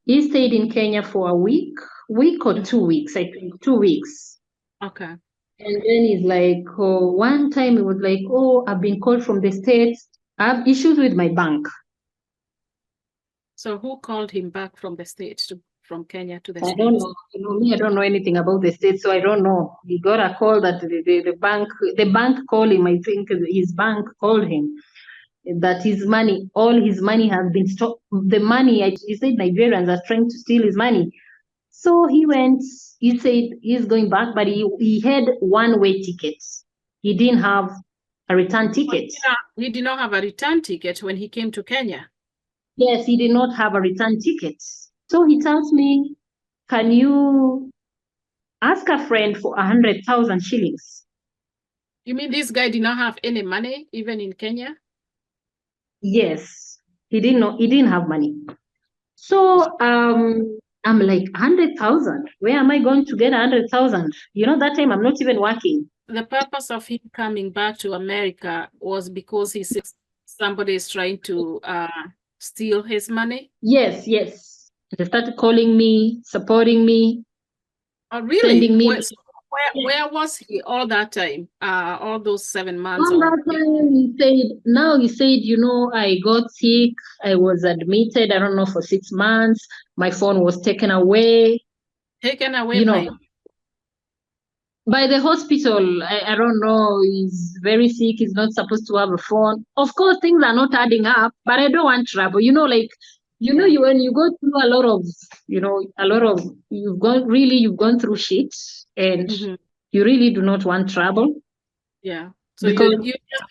He stayed in Kenya for a week or 2 weeks, I think, 2 weeks. Okay. And then he's like, oh, one time he was like, oh, I've been called from the States. I have issues with my bank. So who called him back from the States from Kenya to the I States? don't know. Me, I don't know anything about the States, so I don't know. He got a call that the bank called him. I think his bank called him that all his money has been stopped. The money, he said Nigerians are trying to steal his money. So he went, he said he's going back, but he had one-way tickets. He didn't have a return ticket. He did not have a return ticket when he came to Kenya. Yes, he did not have a return ticket. So he tells me, can you ask a friend for 100,000 shillings? You mean this guy did not have any money, even in Kenya? Yes, he didn't have money. So I'm like, 100,000? Where am I going to get 100,000? You know, that time I'm not even working. The purpose of him coming back to America was because he said somebody is trying to steal his money? Yes. They started calling me, supporting me. Oh, really? Sending me. Where was he all that time? All those 7 months? All that time he said, you know, I got sick. I was admitted, I don't know, for 6 months. My phone was taken away. Taken away, you know, by the hospital. I don't know. He's very sick. He's not supposed to have a phone. Of course, things are not adding up, but I don't want trouble. You know, like, when you go through a lot of, you've gone through shit, and you really do not want trouble. Yeah. So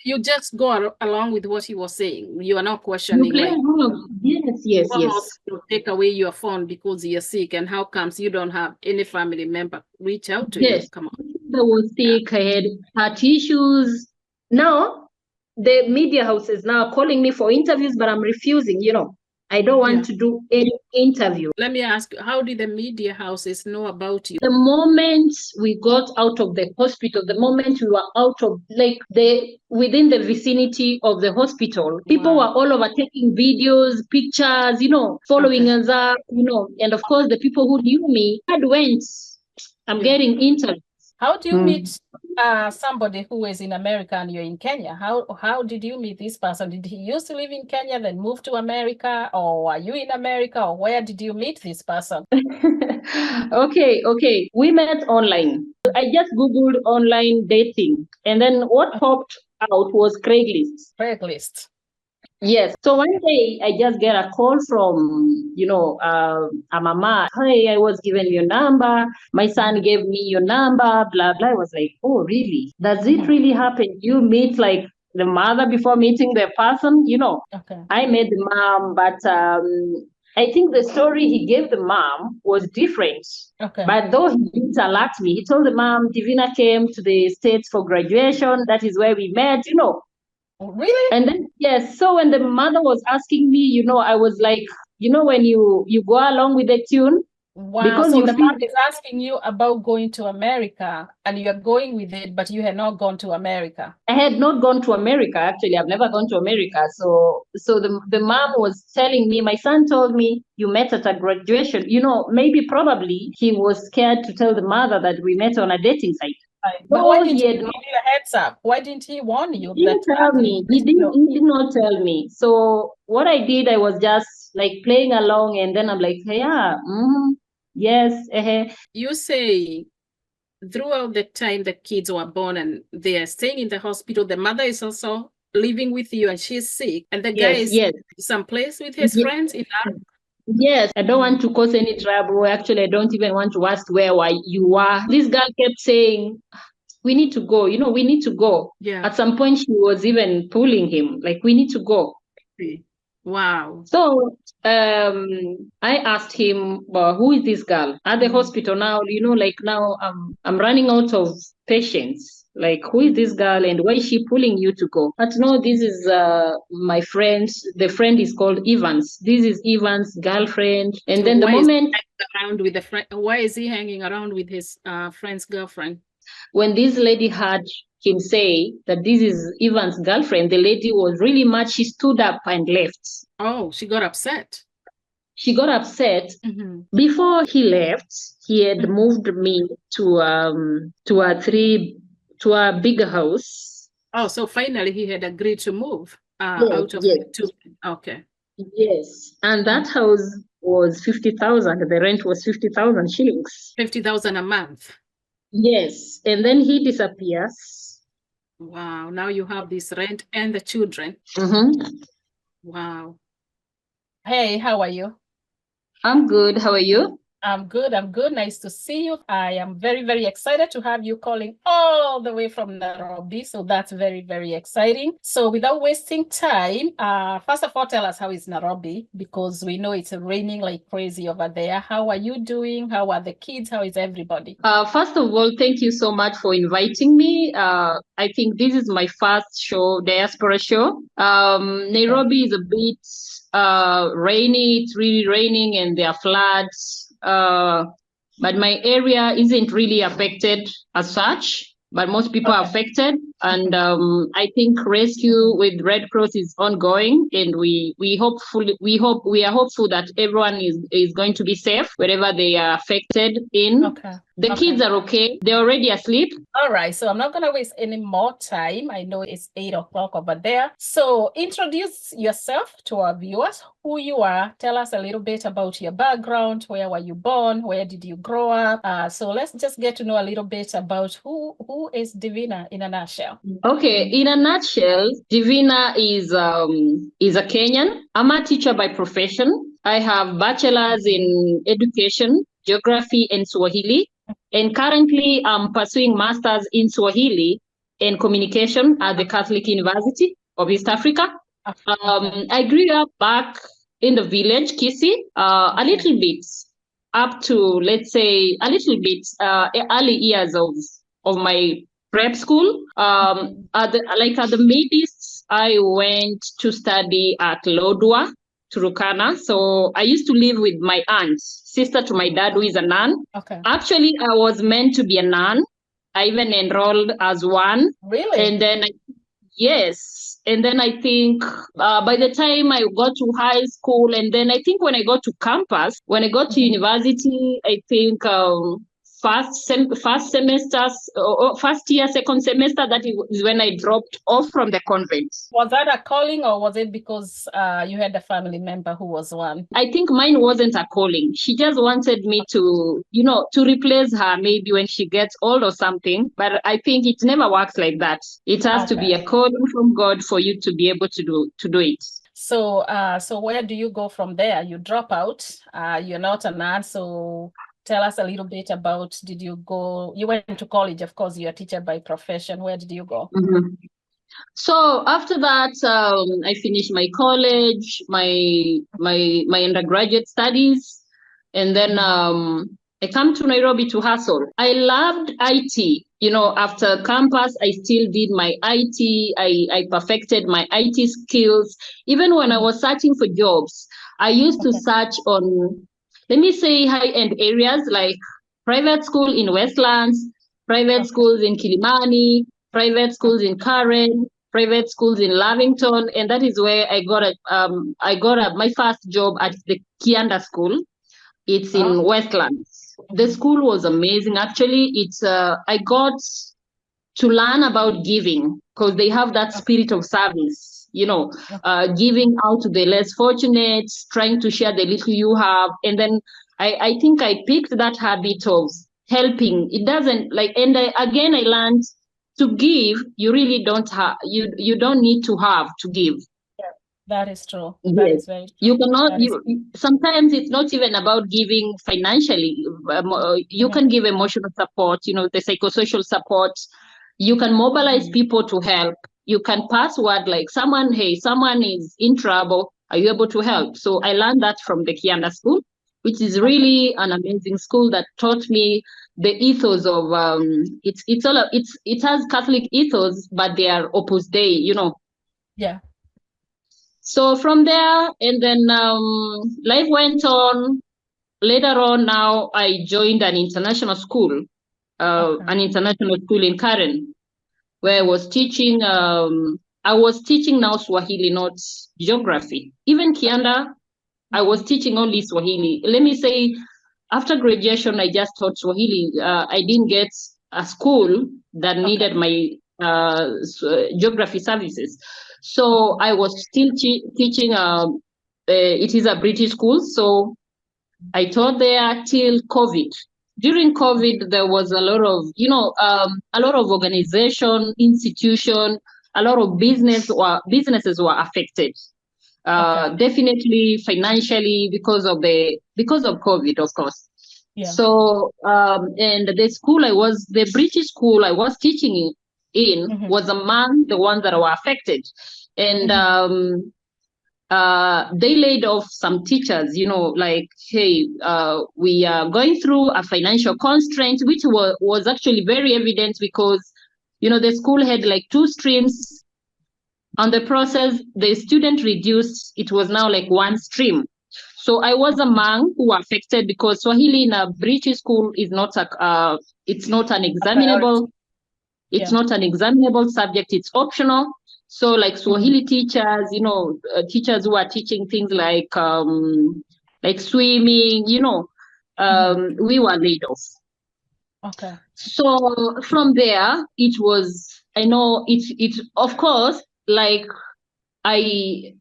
you just go along with what he was saying. You are not questioning. Yes. Take away your phone because you're sick, and how comes you don't have any family member reach out to you? Come on. I was sick. I had heart issues. Now the media houses now are calling me for interviews, but I'm refusing. I don't want to do any interview. Let me ask you, how did the media houses know about you? The moment we got out of the hospital, the moment we were out of, within the vicinity of the hospital, people were all over taking videos, pictures, following us up, and of course the people who knew me I'm getting interviews. How do you meet somebody who is in America and you're in Kenya? How did you meet this person? Did he used to live in Kenya, then move to America, or are you in America, or where did you meet this person? Okay. We met online. I just Googled online dating, and then what popped out was Craigslist. Craigslist. Yes. So one day I just get a call from, a mama. Hey, I was given your number. My son gave me your number, blah, blah. I was like, oh, really? Does it really happen? You meet like the mother before meeting the person? Okay. I met the mom, but I think the story he gave the mom was different. Okay. But though he didn't alert me, he told the mom, Divina came to the States for graduation. That is where we met, Really? And then, yes, so when the mother was asking me, I was like, when you go along with the tune. Wow, because so the mom is asking you about going to America, and you're going with it, but you had not gone to America. I had not gone to America, actually. I've never gone to America. So the mom was telling me, my son told me, you met at a graduation. Probably he was scared to tell the mother that we met on a dating site. But why didn't he give you a heads up? Why didn't he warn you? He didn't tell me. He did not tell me. So what I did, I was just like playing along, and then I'm like, yeah, yes. You say throughout the time the kids were born and they are staying in the hospital, the mother is also living with you and she's sick, and the guy is someplace with his friends in Africa. Yes, I don't want to cause any trouble. Actually, I don't even want to ask where you are. This girl kept saying, we need to go, we need to go. Yeah. At some point, she was even pulling him, like, we need to go. Wow. So I asked him, well, who is this girl? At the hospital now, now I'm running out of patients. Like, who is this girl and why is she pulling you to go? But no, this is my friend. The friend is called Evans. This is Evans' girlfriend. And so then the moment around with the friend, why is he hanging around with his friend's girlfriend? When this lady heard him say that this is Evans' girlfriend, the lady was really mad. She stood up and left. Oh, she got upset. she got upset. Before he left, he had moved me to a bigger house. Oh, so finally he had agreed to move out of yes. two. Okay. Yes, and that house was 50,000. The rent was 50,000 shillings. 50,000 a month. Yes, and then he disappears. Wow, now you have this rent and the children. Wow. Hey, how are you? I'm good. How are you? I'm good. Nice to see you. I am very, very excited to have you calling all the way from Nairobi. So that's very, very exciting. So without wasting time, first of all, tell us how is Nairobi, because we know it's raining like crazy over there. How are you doing? How are the kids? How is everybody? First of all, thank you so much for inviting me. I think this is my first show, Diaspora show. Nairobi is a bit rainy. It's really raining and there are floods. But my area isn't really affected as such, but most people are affected. And I think rescue with Red Cross is ongoing, and we are hopeful that everyone is going to be safe wherever they are affected in. The kids are okay. They're already asleep. All right. So I'm not going to waste any more time. I know it's 8 o'clock over there. So introduce yourself to our viewers, who you are. Tell us a little bit about your background. Where were you born? Where did you grow up? So let's just get to know a little bit about who is Divinar in a nutshell. Okay. In a nutshell, Divinar is a Kenyan. I'm a teacher by profession. I have bachelor's in education, geography, and Swahili. And currently, I'm pursuing master's in Swahili and communication at the Catholic University of East Africa. I grew up back in the village, Kisi, a little bit up to, let's say, a little bit early years of my prep school. At the maybes, I went to study at Lodwa, Turukana. So I used to live with my aunt, sister to my dad, who is a nun. Actually, I was meant to be a nun. I even enrolled as one. Really? And then yes. And then I think by the time I got to high school, and then I think when I got to campus, when I got to university, I think first year, second semester, that is when I dropped off from the convent. Was that a calling, or was it because you had a family member who was one? I think mine wasn't a calling. She just wanted me to, to replace her maybe when she gets old or something. But I think it never works like that. It has to be a calling from God for you to be able to do it. So where do you go from there? You drop out. You're not a nun, so tell us a little bit about, you went to college, of course, you're a teacher by profession. Where did you go? So after that, I finished my college, my undergraduate studies, and then I come to Nairobi to hustle. I loved IT. After campus, I still did my IT. I perfected my IT skills. Even when I was searching for jobs, I used to search on, let me say, high-end areas like private school in Westlands, private schools in Kilimani, private schools in Karen, private schools in Lavington, and that is where I got my first job at the Kianda School. It's in Westlands. The school was amazing. Actually, I got to learn about giving, because they have that spirit of service, giving out to the less fortunate, trying to share the little you have. And then I think I picked that habit of helping. It doesn't again, I learned to give. You really don't have, you don't need to have to give. That is true. That is very true. You cannot. Sometimes it's not even about giving financially. You can give emotional support. The psychosocial support. You can mobilize people to help. You can pass word like someone is in trouble. Are you able to help? So I learned that from the Kianda School, which is really an amazing school that taught me the ethos of it has Catholic ethos, but they are Opus Dei. Yeah. So from there, and then life went on. Later on, now I joined an international school, in Karen, where I was teaching. I was teaching now Swahili, not geography. Even Kianda, I was teaching only Swahili. Let me say, after graduation, I just taught Swahili. I didn't get a school that needed my geography services. So I was still teaching. It is a British school. So I taught there till COVID. During COVID, there was a lot of, a lot of organization, institution, a lot of businesses were affected. Definitely financially because of COVID, of course. Yeah. So and the British school I was teaching in was among the ones that were affected, and they laid off some teachers. Like, hey, we are going through a financial constraint, which was actually very evident because the school had like 2 streams. On the process, the student reduced, it was now like 1 stream. So I was among who were affected because Swahili in a British school is not it's not an examinable, not an examinable subject, it's optional. So like Swahili teachers, teachers who are teaching things like swimming, we were laid off. Okay. So from there, it was, I know it of course, like I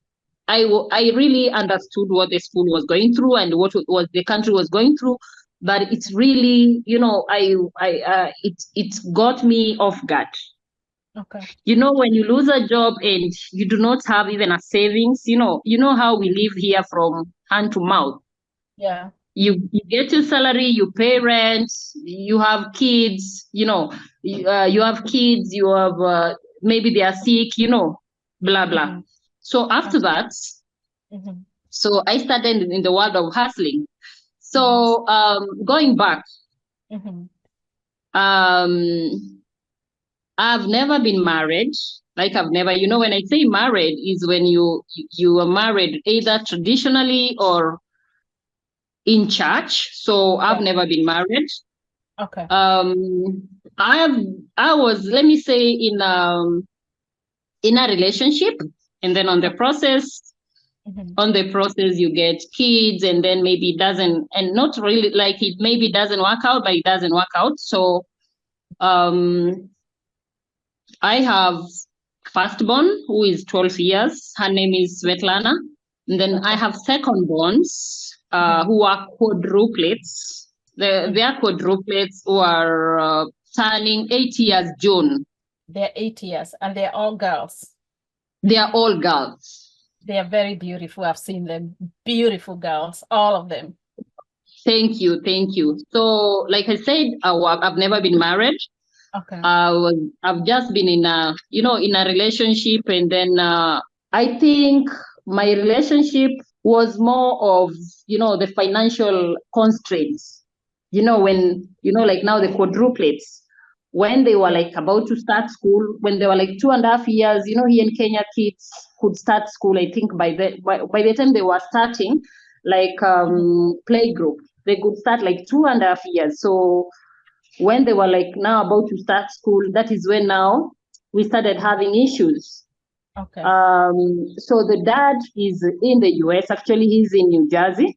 really understood what the school was going through and what the country was going through, but it's really, it got me off guard. Okay. When you lose a job and you do not have even a savings, you know how we live here from hand to mouth. Yeah. You get your salary, you pay rent, you have kids, you have kids, you have maybe they are sick, blah blah. So after that, so I started in the world of hustling. So going back, I've never been married. Like I've never, when I say married is when you are married either traditionally or in church. So I've never been married. Okay. I was, let me say, in a relationship, and then on the process, you get kids, and then maybe it doesn't, and not really, like it maybe doesn't work out, but it doesn't work out. So I have firstborn who is 12 years. Her name is Svetlana. And then I have secondborns who are quadruplets. They are quadruplets who are turning 8 years June. They're 8 years and they're all girls. They are all girls. They are very beautiful. I've seen them. Beautiful girls, all of them. Thank you. So, like I said, I've never been married. Okay. I've just been in a relationship, and then I think my relationship was more of, the financial constraints. When, like now the quadruplets, when they were like about to start school, when they were like 2.5 years, here in Kenya, kids could start school. I think by the time they were starting, like playgroup, they could start like 2.5 years. So when they were like now about to start school, that is when now we started having issues. Okay. So the dad is in the US. Actually, he's in New Jersey.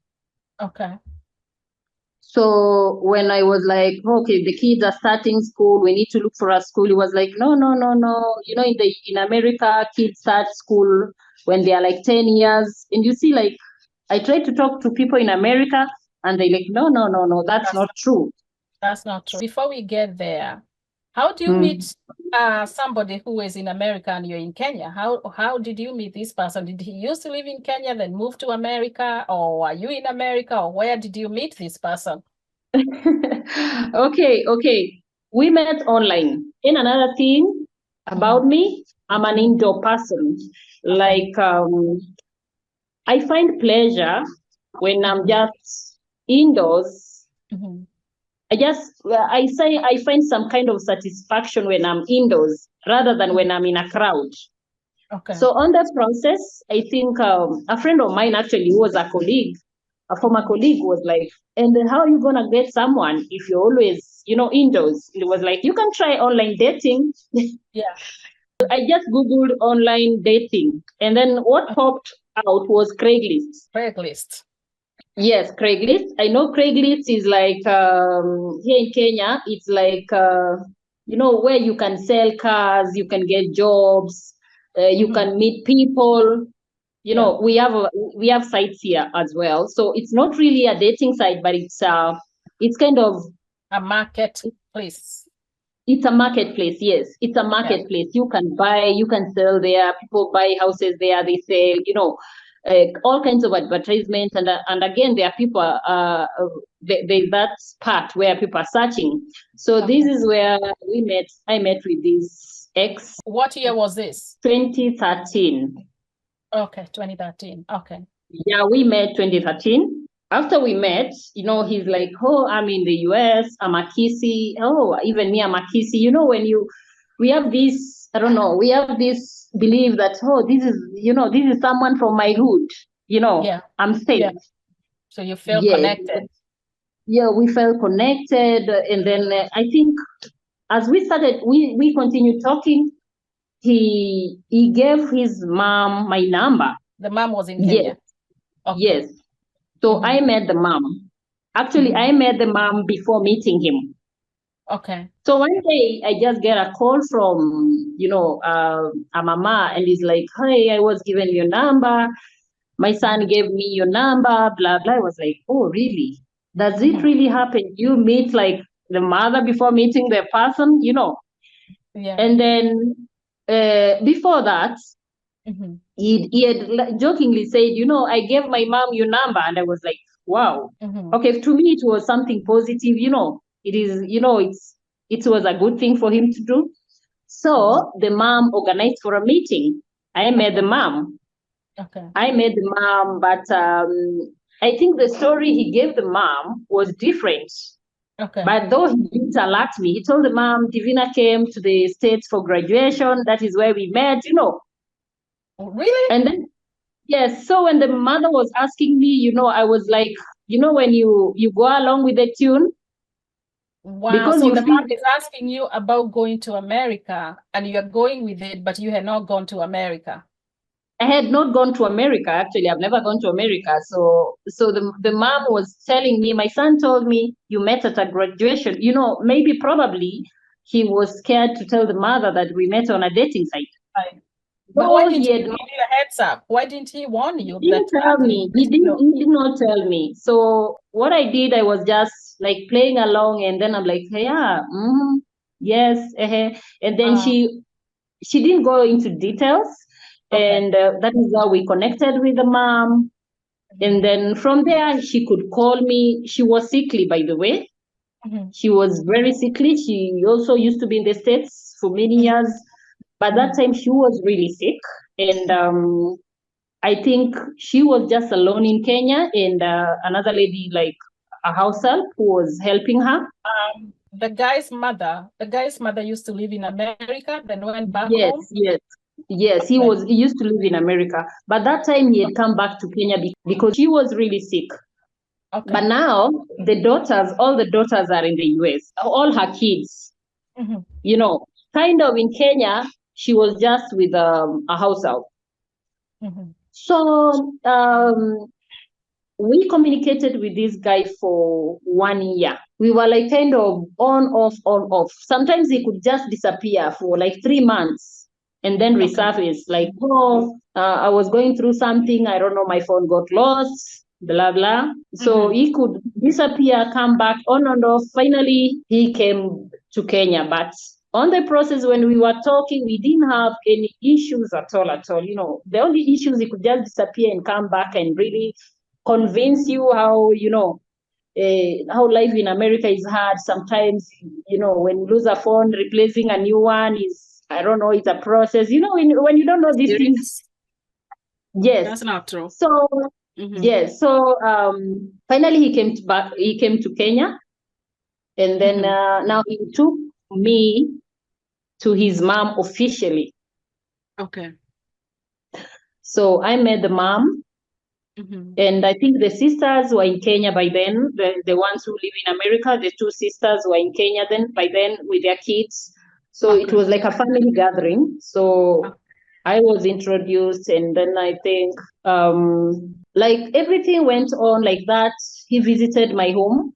Okay. So when I was like, okay, the kids are starting school, we need to look for a school, he was like, no. In America, kids start school when they are like 10 years. And you see, like, I tried to talk to people in America, and they like, no, that's not true. That's not true. Before we get there, how do you meet somebody who is in America and you're in Kenya? How did you meet this person? Did he used to live in Kenya, then move to America, or are you in America, or where did you meet this person? Okay. We met online. And another thing about me, I'm an indoor person. Like, I find pleasure when I'm just indoors. I find some kind of satisfaction when I'm indoors rather than when I'm in a crowd. Okay. So on that process, I think a friend of mine actually who was a former colleague was like, and how are you going to get someone if you're always, indoors? It was like, you can try online dating. Yeah. I just Googled online dating. And then what popped out was Craigslist. Craigslist. Yes, Craigslist. I know Craigslist is like here in Kenya. It's like where you can sell cars, you can get jobs, you can meet people. We have sites here as well. So it's not really a dating site, but it's kind of a marketplace. It's a marketplace, yes. It's a marketplace. Yeah. You can buy, you can sell there. People buy houses there. They sell, all kinds of advertisements. And again, there are people, there's that part where people are searching. So this is where we met. I met with this ex. What year was this? 2013. Okay, 2013. Okay. Yeah, we met 2013. After we met, he's like, oh, I'm in the US, I'm a Kisi. Oh, even me, I'm a Kisi. We have this, I don't know, we have this belief that, oh, this is someone from my hood. I'm safe. Yeah. So you feel connected. Yeah, we felt connected. And then I think as we started, we continued talking. He gave his mom my number. The mom was in Kenya? Yes. Okay. Yes. So I met the mom. Actually, I met the mom before meeting him. Okay. So one day I just get a call from, a mama, and he's like, hey, I was given your number. My son gave me your number, blah, blah. I was like, oh, really? Does it really happen? You meet like the mother before meeting the person, Yeah. And then before that, he had jokingly said, I gave my mom your number. And I was like, wow. Okay, to me, it was something positive, it is, it was a good thing for him to do. So the mom organized for a meeting. I met the mom. Okay. I met the mom, but I think the story he gave the mom was different. Okay. But though he didn't alert me, he told the mom, Divina came to the States for graduation. That is where we met, Really? And then, yes. So when the mother was asking me, I was like, when you go along with the tune. Wow. Because so the mom is asking you about going to America, and you're going with it, but you had not gone to America. I had not gone to America. Actually, I've never gone to America. So the mom was telling me, my son told me you met at a graduation. Maybe probably he was scared to tell the mother that we met on a dating site. Right. But why didn't he give you a heads up? Why didn't he warn you? He didn't tell me. He did not tell me. So what I did, I was just like playing along, and then I'm like, yeah, yes, and then she didn't go into details. Okay. And that is how we connected with the mom. And then from there, she could call me. She was sickly, by the way. She was very sickly. She also used to be in the States for many years. But that time, she was really sick. And I think she was just alone in Kenya, and another lady, like a house help, who was helping her. The guy's mother used to live in America, then went back home? Yes, he used to live in America, but that time he had come back to Kenya because she was really sick. Okay. But now all the daughters are in the US, all her kids. Kind of in Kenya, she was just with a house help. So we communicated with this guy for 1 year. We were like kind of on, off. Sometimes he could just disappear for like 3 months. And then resurface, like, I was going through something, I don't know, my phone got lost, blah, blah. So he could disappear, come back, on and off. Finally, he came to Kenya. But on the process, when we were talking, we didn't have any issues at all. The only issues, he could just disappear and come back and really convince you how, how life in America is hard. Sometimes, when you lose a phone, replacing a new one is, I don't know, it's a process. When you don't know these things. Yes. That's not true. So, yes. So, finally he came to Kenya. And then now he took me to his mom officially. Okay. So I met the mom. And I think the sisters were in Kenya by then. The ones who live in America, the 2 sisters were in Kenya by then with their kids. So it was like a family gathering. So I was introduced, and then I think like everything went on like that. He visited my home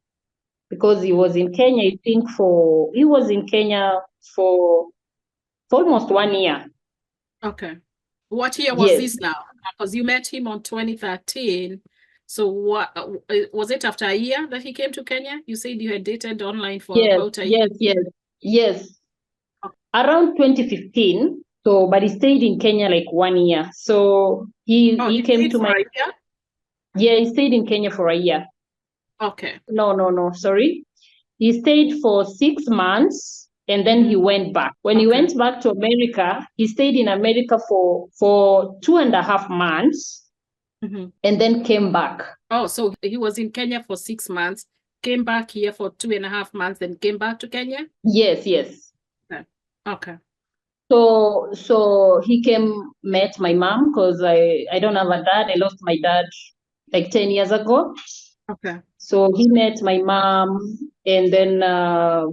because he was in Kenya. I think he was in Kenya for almost 1 year. Okay. What year was Yes. this now? Because you met him on 2013. So what was it after a year that he came to Kenya? You said you had dated online for about a year. Yes. Around 2015. So, but he stayed in Kenya like 1 year. So he came to my. Yeah, he stayed in Kenya for a year. Okay. No, sorry. He stayed for 6 months and then he went back. When he went back to America, he stayed in America for 2.5 months and then came back. Oh, so he was in Kenya for 6 months, came back here for 2.5 months, then came back to Kenya? Yes. Okay. So he came, met my mom because I don't have a dad. I lost my dad like 10 years ago. Okay. So he met my mom, and then our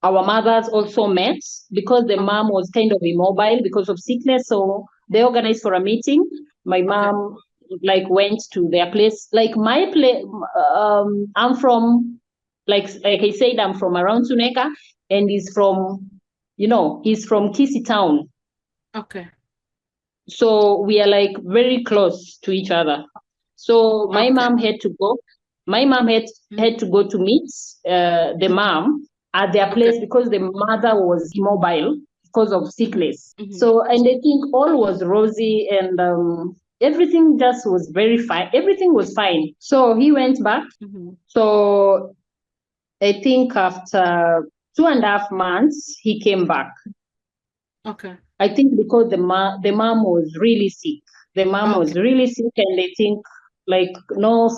mothers also met because the mom was kind of immobile because of sickness. So they organized for a meeting. My mom like went to their place. Like my place, I'm from, like I said, I'm from around Suneka, and he's from Kisii town. Okay. So we are like very close to each other. So my mom had to go. My mom had to go to meet the mom at their place because the mother was immobile because of sickness. So, and I think all was rosy, and everything just was very fine. Everything was fine. So he went back. So I think after 2.5 months, he came back. Okay. I think because the mom was really sick. The mom was really sick, and I think like no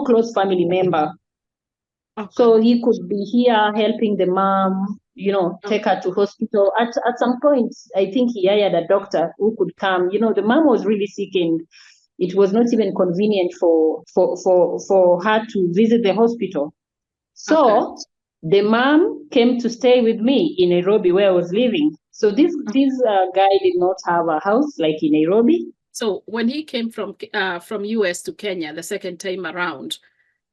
close family member. So he could be here helping the mom, take her to hospital. At some point, I think he hired a doctor who could come. The mom was really sick, and it was not even convenient for her to visit the hospital. So the mom came to stay with me in Nairobi, where I was living. So this guy did not have a house like in Nairobi. So when he came from US to Kenya the second time around,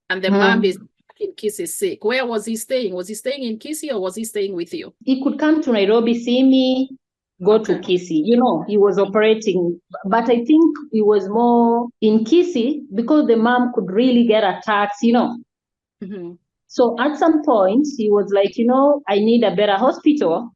and the mom is in Kisii sick, where was he staying? Was he staying in Kisii, or was he staying with you? He could come to Nairobi, see me, go to Kisii. He was operating, but I think he was more in Kisii because the mom could really get attacks. So at some point, he was like, I need a better hospital.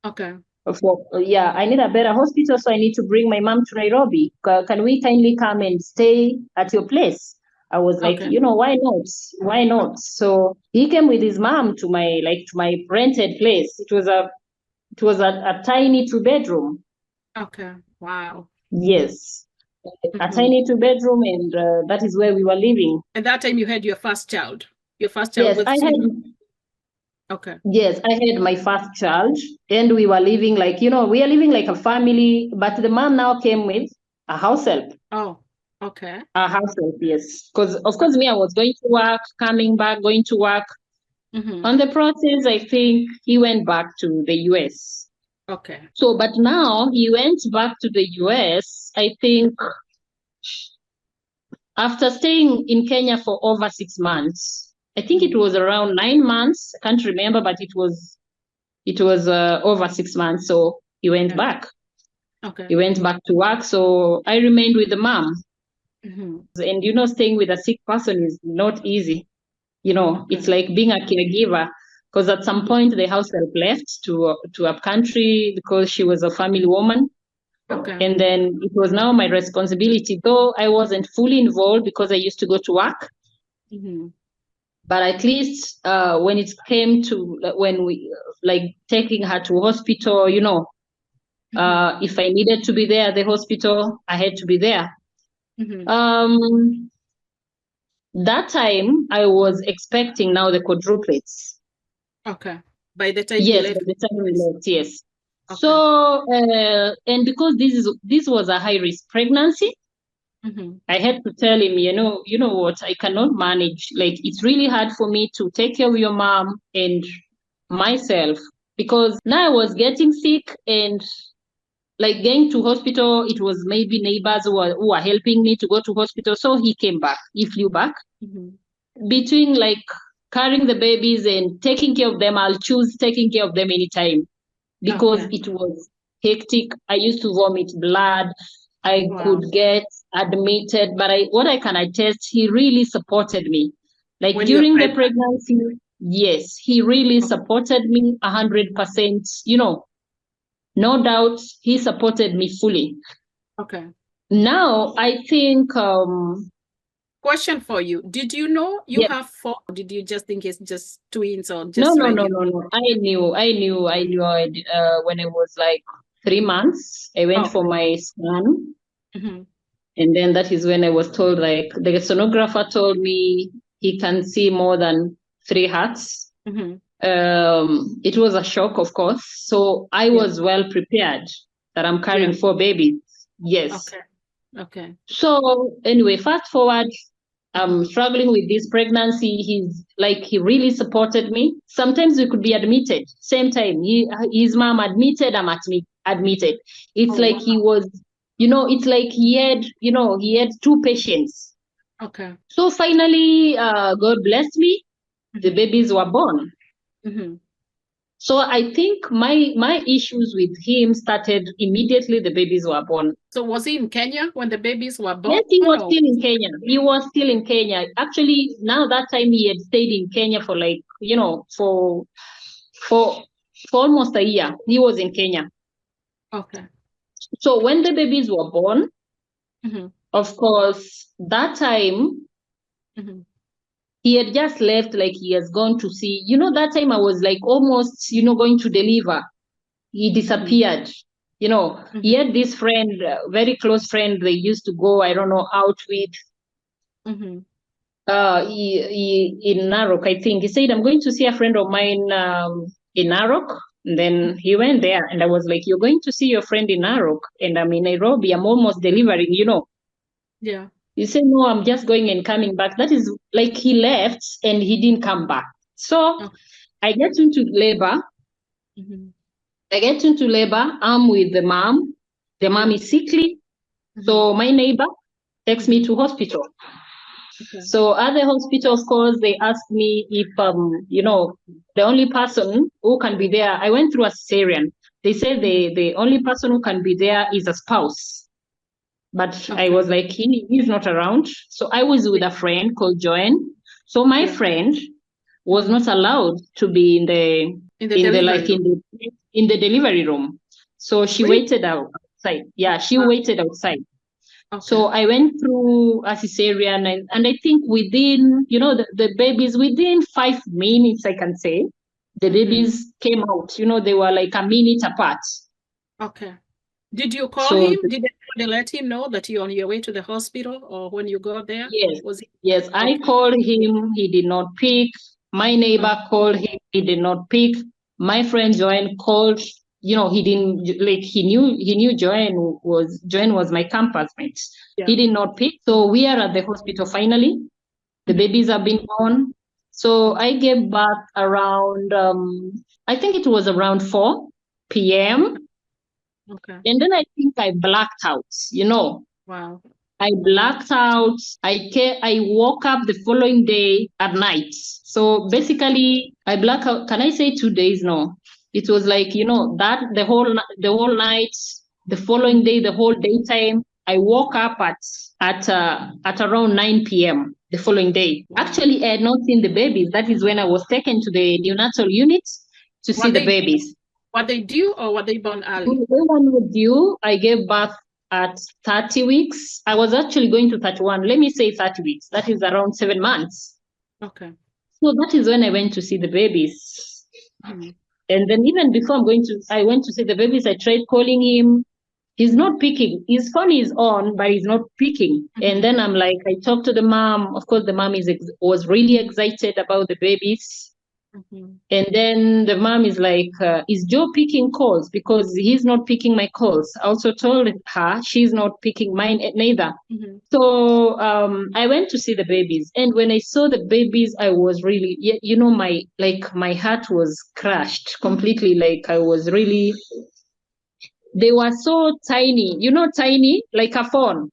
Okay. I need a better hospital, so I need to bring my mom to Nairobi. Can we kindly come and stay at your place? I was like, why not? Why not? So he came with his mom to my rented place. It was a tiny 2-bedroom. Okay. Wow. Yes. A tiny 2-bedroom, and that is where we were living. At that time, you had your first child. Your first child was Okay. Yes, I had my first child, and we were living like, we are living like a family, but the mom now came with a house help. Oh, okay. A house help, yes. Because, of course, me, I was going to work, coming back, going to work. On the process, I think he went back to the US. Okay. So, but now he went back to the US, I think, after staying in Kenya for over 6 months. I think it was around 9 months. I can't remember, but it was over 6 months. So he went back. Okay. He went back to work. So I remained with the mom. And staying with a sick person is not easy. It's like being a caregiver, because at some point the house help left to a country because she was a family woman. And then it was now my responsibility, though I wasn't fully involved because I used to go to work. But at least when it came to when we like taking her to hospital, if I needed to be there at the hospital, I had to be there. That time I was expecting now the quadruplets. Okay. By the time yes, by the time we left, yes. Okay. So and because this was a high risk pregnancy, I had to tell him, you know what, I cannot manage. Like, it's really hard for me to take care of your mom and myself, because now I was getting sick, and like going to hospital, it was maybe neighbors who are helping me to go to hospital. So he came back. He flew back. Between like carrying the babies and taking care of them, I'll choose taking care of them anytime because it was hectic. I used to vomit blood. I could get admitted, but what I can attest, he really supported me. Like when during the pregnancy, yes, he really supported me 100%. You know, no doubt, he supported me fully. Okay. Now, I think... Question for you. Did you know you have 4? Or did you just think it's just twins or just No. I knew when I was like 3 months. I went for my scan. And then that is when I was told, like, the sonographer told me he can see more than 3 hearts. It was a shock, of course. So I was well prepared that I'm carrying 4 babies. Yes. Okay. So anyway, fast forward, I'm struggling with this pregnancy. He really supported me. Sometimes we could be admitted. Same time, his mom admitted, I'm admitted. It's he was, it's like he had 2 patients. Okay. So finally, God blessed me. The babies were born. So I think my issues with him started immediately the babies were born. So was he in Kenya when the babies were born? Yes, he was still in Kenya. He was still in Kenya. Actually, now that time he had stayed in Kenya for like, for almost a year. He was in Kenya. Okay. So when the babies were born, of course, that time, he had just left, like he has gone to see, that time I was like almost, going to deliver. He disappeared. He had this friend, very close friend, they used to go, I don't know, out with. In Narok, I think. He said, I'm going to see a friend of mine in Narok. And then he went there and I was like, you're going to see your friend in Narok? And I'm in Nairobi, I'm almost delivering, Yeah. He said, no, I'm just going and coming back. That is like he left and he didn't come back. So I get into labor. I'm with the mom. The mom is sickly. So my neighbor takes me to hospital. So at the hospital, of course, they asked me if, the only person who can be there, I went through a cesarean. They said the only person who can be there is a spouse. But I was like, he's not around. So I was with a friend called Joanne. So my friend was not allowed to be in the delivery room. So she waited outside. Yeah, she waited outside. So I went through a cesarean and I think within, the babies, within 5 minutes, I can say, the babies came out. They were like a minute apart. Okay. Did you call him? Did they let him know that you're on your way to the hospital or when you got there? Yes, I called him. He did not pick. My neighbor called him. He did not pick. My friend Joanne called. He didn't he knew Joanne was my campus mate. He did not pick. So we are at the hospital finally. The babies have been born. So I gave birth around I think it was around 4 p.m. Okay. And then I think I blacked out, Wow. I blacked out. I woke up the following day at night. So basically, I blacked out. Can I say 2 days? No. It was like, that the whole night, the following day, the whole daytime. I woke up at around 9 p.m. the following day. Wow. Actually, I had not seen the babies. That is when I was taken to the neonatal unit to see the babies. Were they due or were they born early? When one was due, I gave birth at 30 weeks. I was actually going to 31. Let me say 30 weeks. That is around 7 months. Okay. So that is when I went to see the babies. And then even before I went to see the babies, I tried calling him. He's not picking. His phone is on, but he's not picking. And then I'm like, I talked to the mom. Of course, the mom was really excited about the babies. And then the mom is like, is Joe picking calls? Because he's not picking my calls. I also told her she's not picking mine neither. So I went to see the babies. And when I saw the babies, I was really, my heart was crushed completely. Like I was really, They were so tiny, tiny, like a phone.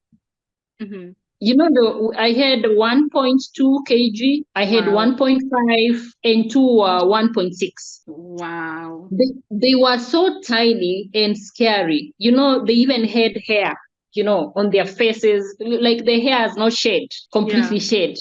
Mm-hmm. I had 1.2 kg, I had 1.5, and two 1.6. Wow. They were so tiny and scary. They even had hair, on their faces, like the hair is not shed, completely shed.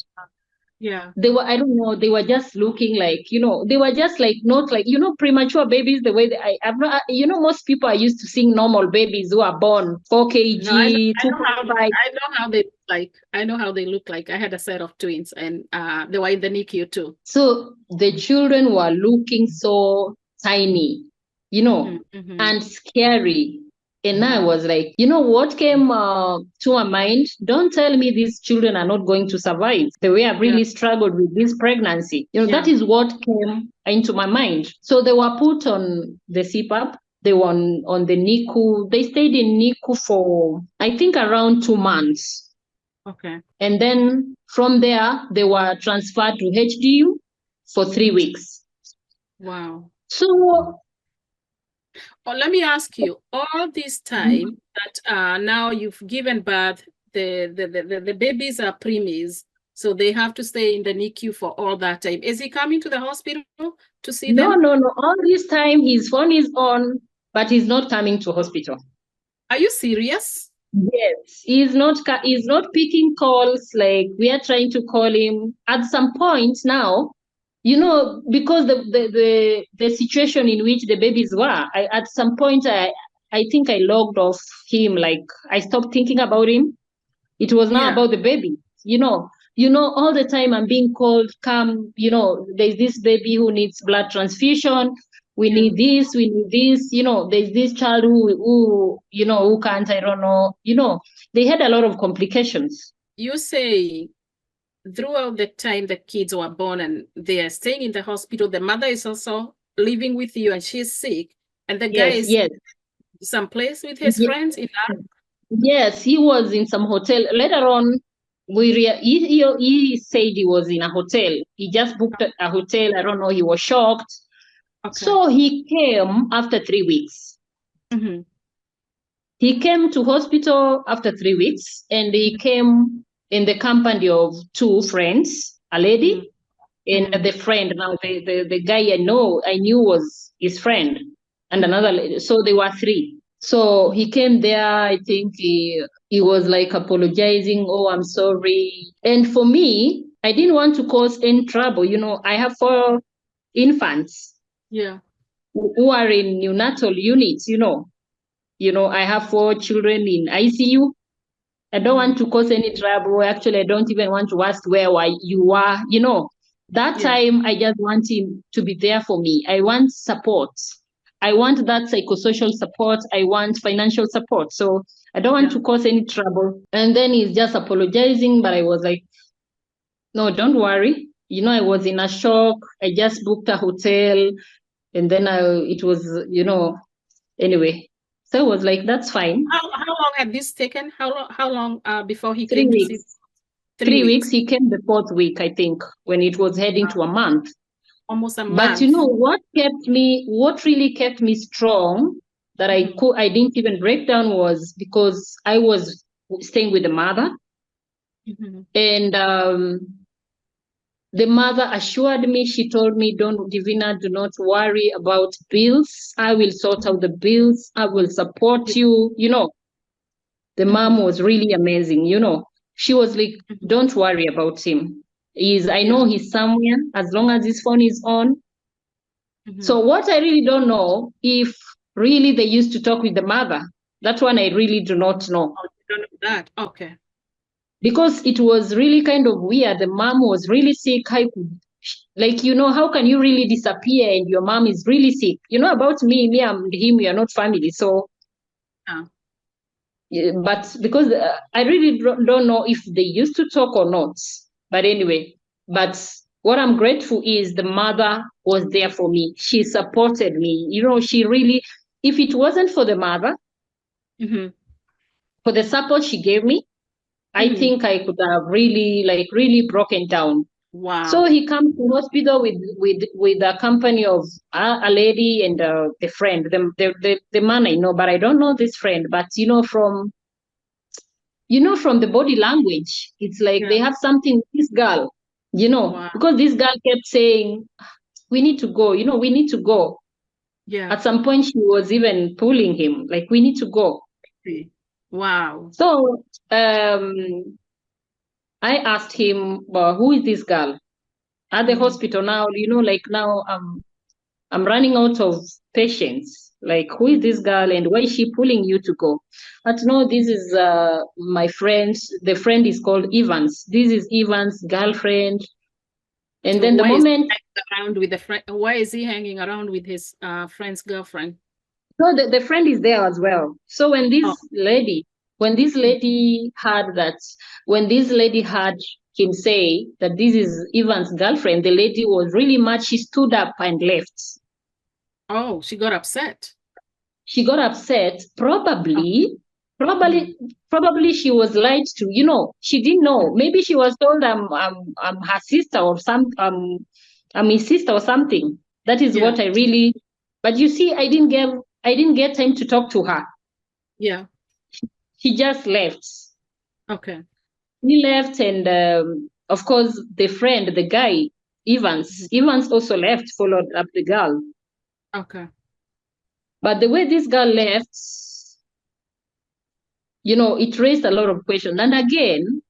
Yeah. They were, I don't know, they were just looking like, they were just like, not like, premature babies, the way I've not, most people are used to seeing normal babies who are born 4 kg, no, I know 2.5. I know how they look like. I know how they look like. I had a set of twins, and they were in the NICU too. So the children were looking so tiny, and scary. And I was like, what came to my mind? Don't tell me these children are not going to survive. The way I've really struggled with this pregnancy. That is what came into my mind. So they were put on the CPAP. They were on the NICU. They stayed in NICU for, I think, around 2 months. Okay. And then from there, they were transferred to HDU for 3 weeks. Wow. So, let me ask you, all this time that now you've given birth, the babies are preemies, so they have to stay in the NICU for all that time. Is he coming to the hospital to see them? No. All this time, his phone is on, but he's not coming to hospital. Are you serious? Yes, he's not picking calls. Like, we are trying to call him at some point now, because the situation in which the babies were, at some point I think I logged off him. Like, I stopped thinking about him. It was not about the baby. All the time I'm being called, come, there's this baby who needs blood transfusion. We need this, there's this child who can't, I don't know. They had a lot of complications. You say throughout the time the kids were born and they are staying in the hospital, the mother is also living with you and she's sick, and the guy is someplace with his friends in that. Yes, he was in some hotel. Later on, he said he was in a hotel. He just booked a hotel. I don't know. He was shocked. Okay. So he came after 3 weeks. Mm-hmm. He came to hospital after 3 weeks, and he came in the company of 2 friends, a lady and the friend. Now the guy I knew was his friend, and another lady. So they were 3. So he came there. I think he was like apologizing. Oh, I'm sorry. And for me, I didn't want to cause any trouble. I have 4 infants. Yeah. Who are in neonatal units. I have 4 children in ICU. I don't want to cause any trouble. Actually, I don't even want to ask where you are. That time I just want him to be there for me. I want support. I want that psychosocial support. I want financial support. So I don't want to cause any trouble. And then he's just apologizing, but I was like, no, don't worry. I was in a shock. I just booked a hotel, and then it was, anyway. So I was like, that's fine. How long had this taken? How long before he 3 came weeks. to see? 3 weeks. He came the 4th week, I think, when it was heading to a month. Almost a month. But what really kept me strong, that I didn't even break down, was because I was staying with the mother. And the mother assured me, she told me, Divina, do not worry about bills. I will sort out the bills. I will support you. The mom was really amazing. She was like, don't worry about him. I know he's somewhere, as long as his phone is on. So what I really don't know, if really they used to talk with the mother. That one I really do not know. Oh, you don't know that? Okay. Because it was really kind of weird. The mom was really sick. How can you really disappear and your mom is really sick? About me and him, we are not family. So, but because I really don't know if they used to talk or not. But anyway, but what I'm grateful is the mother was there for me. She supported me. She really, if it wasn't for the mother, for the support she gave me, I think I could have really broken down. Wow. So he comes to hospital with a company of a lady and the friend, the man I know, but I don't know this friend. But from the body language, it's like they have something with this girl, Wow. because this girl kept saying, we need to go, we need to go. Yeah. At some point, she was even pulling him, like, we need to go. Wow. So I asked him, well, who is this girl? At the hospital now, like now I'm running out of patience. Like, who is this girl and why is she pulling you to go? But no, this is my friend. The friend is called Evans. This is Evans' girlfriend. And So then the moment why is he hanging around with his friend's girlfriend? So the friend is there as well. So when this lady heard him say that this is Ivan's girlfriend, the lady was really mad. She stood up and left. Oh, she got upset. She got upset. Probably she was lied to. She didn't know. Maybe she was told I'm her sister or I'm his sister or something. That is what I really. But you see, I didn't get time to talk to her. Yeah. She just left. Okay. He left, and of course, the friend, the guy, Evans also left, followed up the girl. Okay. But the way this girl left, it raised a lot of questions. And again,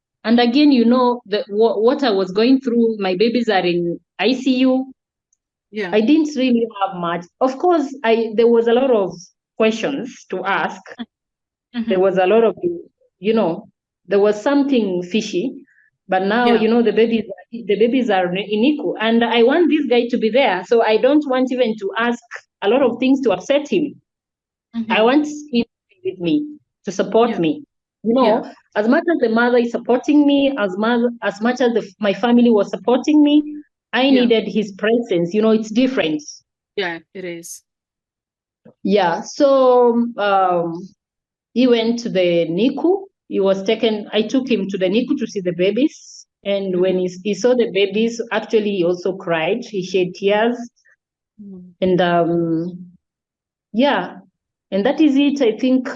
what I was going through, my babies are in ICU. Yeah. I didn't really have much. Of course, there was a lot of questions to ask. There was a lot of, there was something fishy. But now, the babies are in ICU, and I want this guy to be there. So I don't want even to ask a lot of things to upset him. I want him to be with me, to support me. As much as the mother is supporting me, as much as my family was supporting me, I needed his presence. It's different. Yeah, it is. Yeah. So he went to the NICU. I took him to the NICU to see the babies. And when he saw the babies, actually, he also cried. He shed tears. And and that is it. I think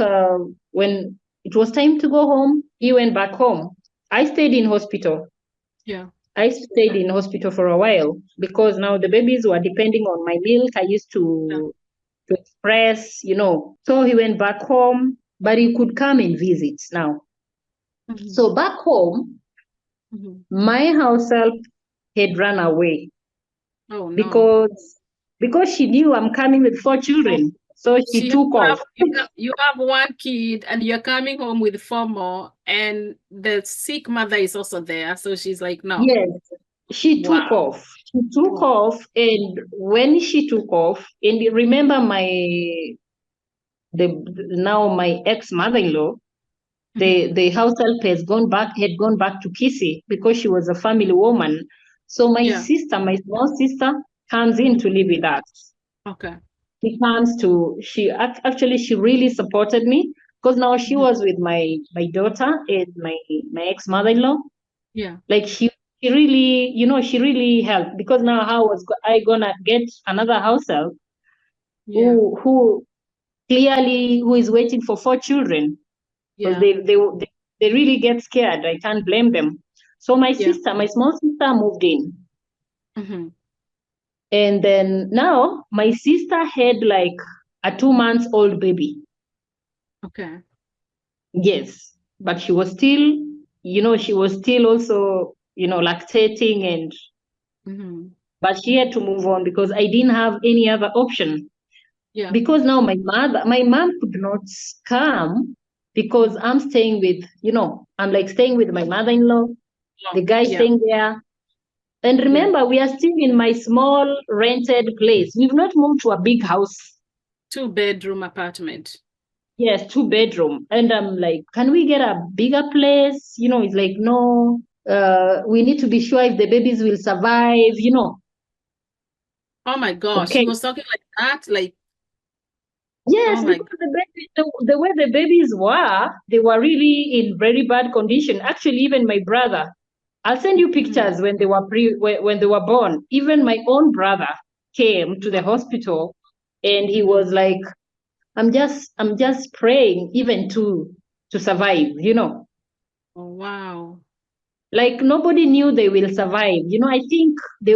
when it was time to go home, he went back home. I stayed in hospital. Yeah. I stayed in hospital for a while because now the babies were depending on my milk. I used to express, So he went back home, but he could come and visit now. So back home, my house help had run away. Oh, no. Because she knew I'm coming with 4 children. So she took off. You have 1 kid and you're coming home with 4 more, and the sick mother is also there. So she's like, no. Yes, she took off. She took off, and when she took off, and remember my ex-mother-in-law, the house help had gone back to Kisi because she was a family woman. So my small sister, comes in to live with us. Okay. She really supported me because now she was with my daughter and my ex-mother-in-law. Yeah. Like she really, she really helped because now how was I gonna get another house help who is waiting for 4 children? Because they really get scared. I can't blame them. So my small sister moved in. And then now my sister had like a 2-month-old baby. Okay. Yes. But she was still, also, lactating and but she had to move on because I didn't have any other option. Yeah. Because now my mom could not come because I'm staying with, I'm like staying with my mother-in-law, the guy staying there. And remember, we are still in my small rented place. We've not moved to a big house. 2-bedroom apartment. Yes, 2-bedroom. And I'm like, can we get a bigger place? It's like, no, we need to be sure if the babies will survive, Oh my gosh, okay. She was talking like that, like. Yes, because the way the babies were, they were really in very bad condition. Actually, even my brother, I'll send you pictures when they were when they were born. Even my own brother came to the hospital, and he was like, I'm just praying even to survive, you know. Oh, wow. Like nobody knew they will survive. You know, I think they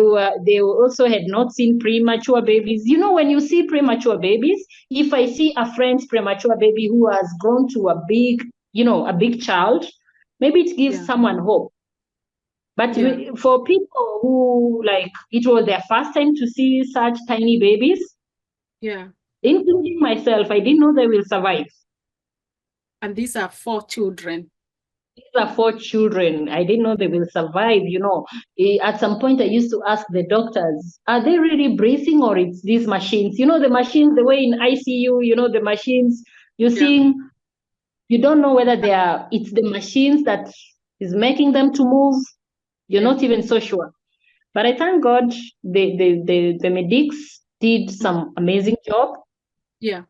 also had not seen premature babies. You know, when you see premature babies, if I see a friend's premature baby who has grown to a big, you know, a big child, maybe it gives someone hope. But for people who like it was their first time to see such tiny babies, including myself, I didn't know they will survive. And these are 4 children. These are 4 children. I didn't know they will survive, you know. At some point, I used to ask the doctors, are they really breathing or it's these machines? You know, the machines, the way in ICU, you know, the machines, you're seeing, you don't know whether it's the machines that is making them to move. You're not even so sure. But I thank God the medics did some amazing job. Yeah.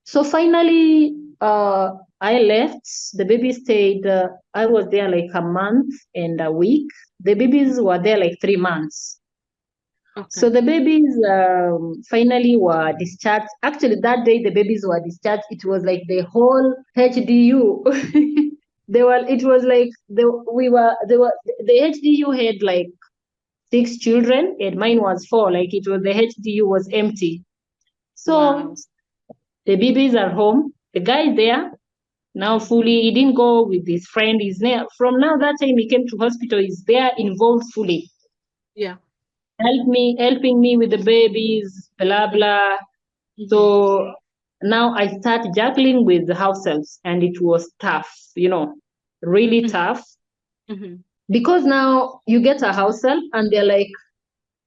So finally, I left. The baby stayed. I was there like a month and a week. The babies were there like 3 months. Okay. So the babies finally were discharged. Actually, that day the babies were discharged. It was like the whole HDU. It was like the HDU had like 6 children and mine was 4. Like it was the HDU was empty. So the babies are home. The guy is there now fully. He didn't go with his friend. He's there. From now that time he came to hospital, he's there involved fully. Yeah. Helping me with the babies, blah, blah. So now I start juggling with the house helps and it was tough, you know, really tough. Because now you get a house help and they're like,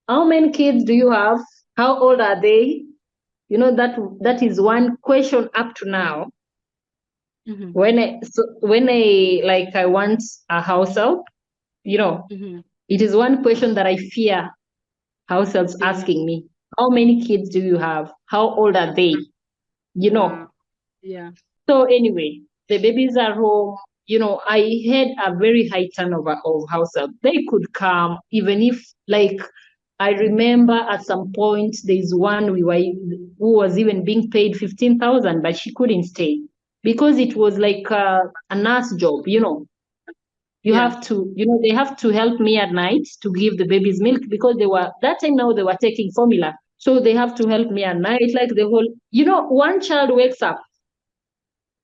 how many kids do you have? How old are they? You know, that is one question up to now. When I want a house help, you know, it is one question that I fear house helps asking me. How many kids do you have? How old are they? You know. Yeah. So anyway, the babies are home. You know, I had a very high turnover of house help. They could come even if like I remember at some point there's one who was even being paid 15,000, but she couldn't stay because it was like a nurse job, you know. You have to, you know, they have to help me at night to give the babies milk because that time now they were taking formula. So they have to help me at night, like the whole, you know, one child wakes up,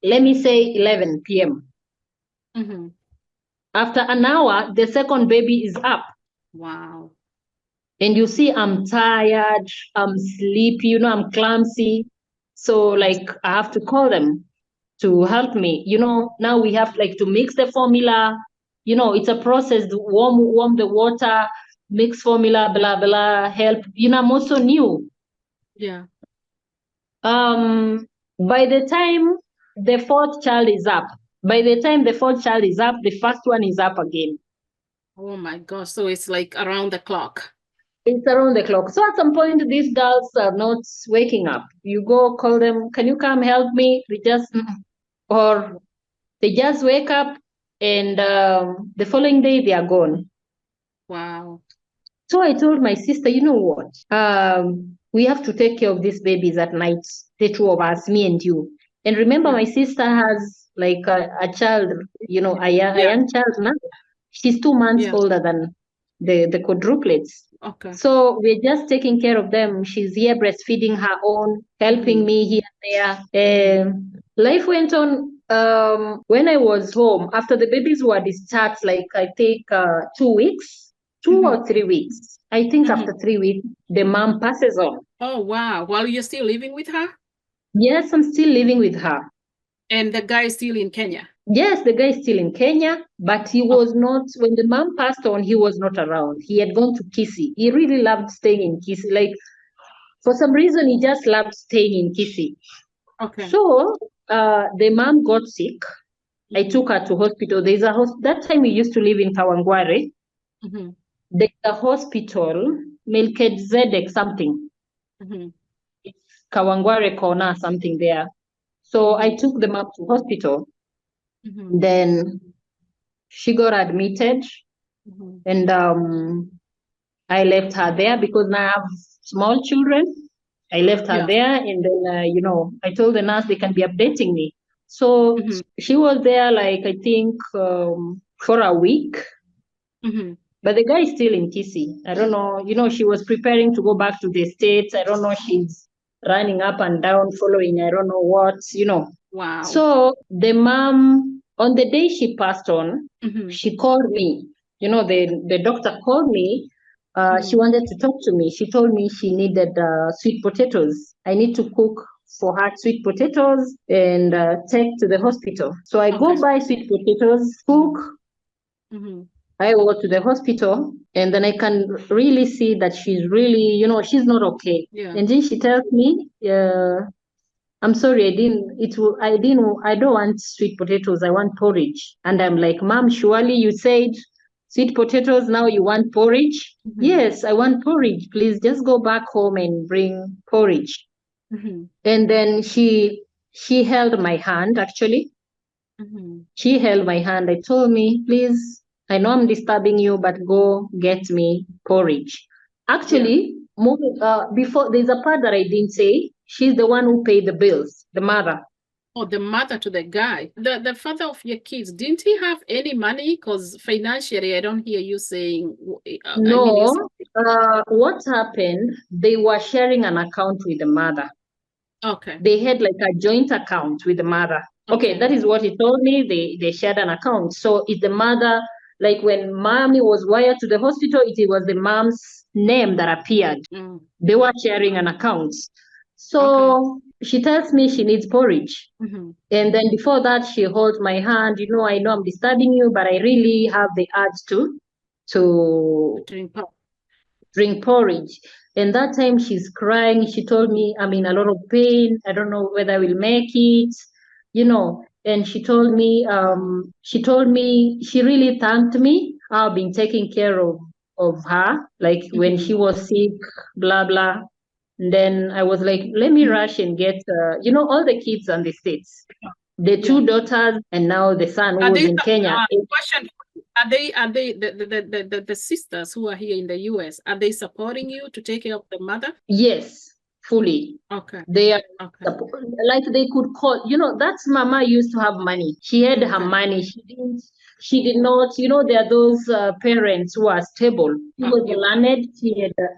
let me say 11 p.m. After an hour, the second baby is up. Wow. And you see, I'm tired, I'm sleepy, you know, I'm clumsy. So like I have to call them to help me. You know, now we have like to mix the formula. You know, it's a process to warm the water, mix formula, blah, blah, help. You know, I'm also new. Yeah. By the time the 4th child is up, the first one is up again. Oh my gosh. So it's like around the clock. It's around the clock. So at some point, these girls are not waking up. You go call them, can you come help me? Or they just wake up and the following day they are gone. Wow. So I told my sister, you know what? We have to take care of these babies at night, the 2 of us, me and you. And remember, my sister has like a child, you know, a young child now. She's 2 months older than the quadruplets. Okay. So we're just taking care of them. She's here breastfeeding her own, helping me here and there. Life went on. When I was home, after the babies were discharged, like I take 2 weeks, 2 or 3 weeks. I think after 3 weeks, the mom passes on. Oh, wow. While you're still living with her? Yes, I'm still living with her. And the guy is still in Kenya? Yes, the guy is still in Kenya, but he was not, when the mom passed on, he was not around. He had gone to Kisii. He really loved staying in Kisii. Like, for some reason, he just loved staying in Kisii. Okay. So, the mom got sick. I took her to hospital. That time we used to live in Kawangware. There's a hospital, Melchizedek something. It's Kawangware corner, something there. So I took them up to hospital. Then she got admitted, and I left her there because now I have small children. I left her there, and then I told the nurse they can be updating me. So she was there, like, I think for a week. But the guy is still in TC. I don't know. She was preparing to go back to the States. I don't know. She's running up and down, following I don't know what. Wow. So the mom, on the day she passed on, she called me. The doctor called me. She wanted to talk to me. She told me she needed sweet potatoes. I need to cook for her sweet potatoes and take to the hospital. So I go buy sweet potatoes, cook. I go to the hospital, and then I can really see that she's really, she's not okay. Yeah. And then she tells me, I'm sorry, I don't want sweet potatoes. I want porridge. And I'm like, Mom, surely you said sweet potatoes, now you want porridge? Yes, I want porridge. Please just go back home and bring porridge. And then she held my hand, actually. She held my hand. I told me, please, I know I'm disturbing you, but go get me porridge. Actually, before, there's a part that I didn't say. She's the one who paid the bills, the mother. Oh, the mother to the guy. The father of your kids, didn't he have any money? Because financially, I don't hear you saying. No. What happened, they were sharing an account with the mother. Okay. They had like a joint account with the mother. Okay, that is what he told me. They shared an account. So it's the mother, like when mommy was wired to the hospital, it was the mom's name that appeared. They were sharing an account. So she tells me she needs porridge. And then before that, she holds my hand. I know I'm disturbing you, but I really have the urge to drink porridge. And that time she's crying. She told me, I'm in a lot of pain. I don't know whether I will make it, And she told me, she really thanked me. I've been taking care of her, like when she was sick, blah, blah. And then I was like, let me rush and get, all the kids on the States. The two daughters and now the son who was in Kenya. Question. Are they the sisters who are here in the US, are they supporting you to take care of the mother? Yes, fully. Okay. They are like they could call, that's mama used to have money. She had her money. She did not, there are those parents who are stable. She was learned.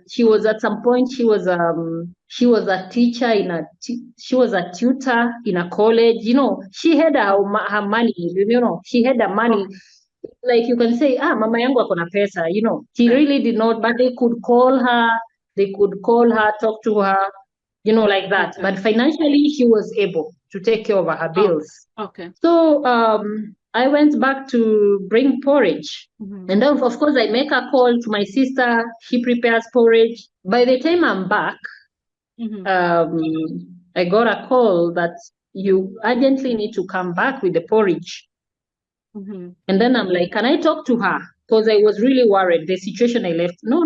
She was at some point, she was a teacher she was a tutor in a college, she had her money, she had the money. Like you can say, mama yangu akona pesa, she really did not, but they could call her, talk to her, like that. But financially, she was able to take care of her bills. Okay. So I went back to bring porridge. And then, of course, I make a call to my sister. She prepares porridge. By the time I'm back, I got a call that you urgently need to come back with the porridge. And then I'm like, can I talk to her? Because I was really worried. The situation I left. No.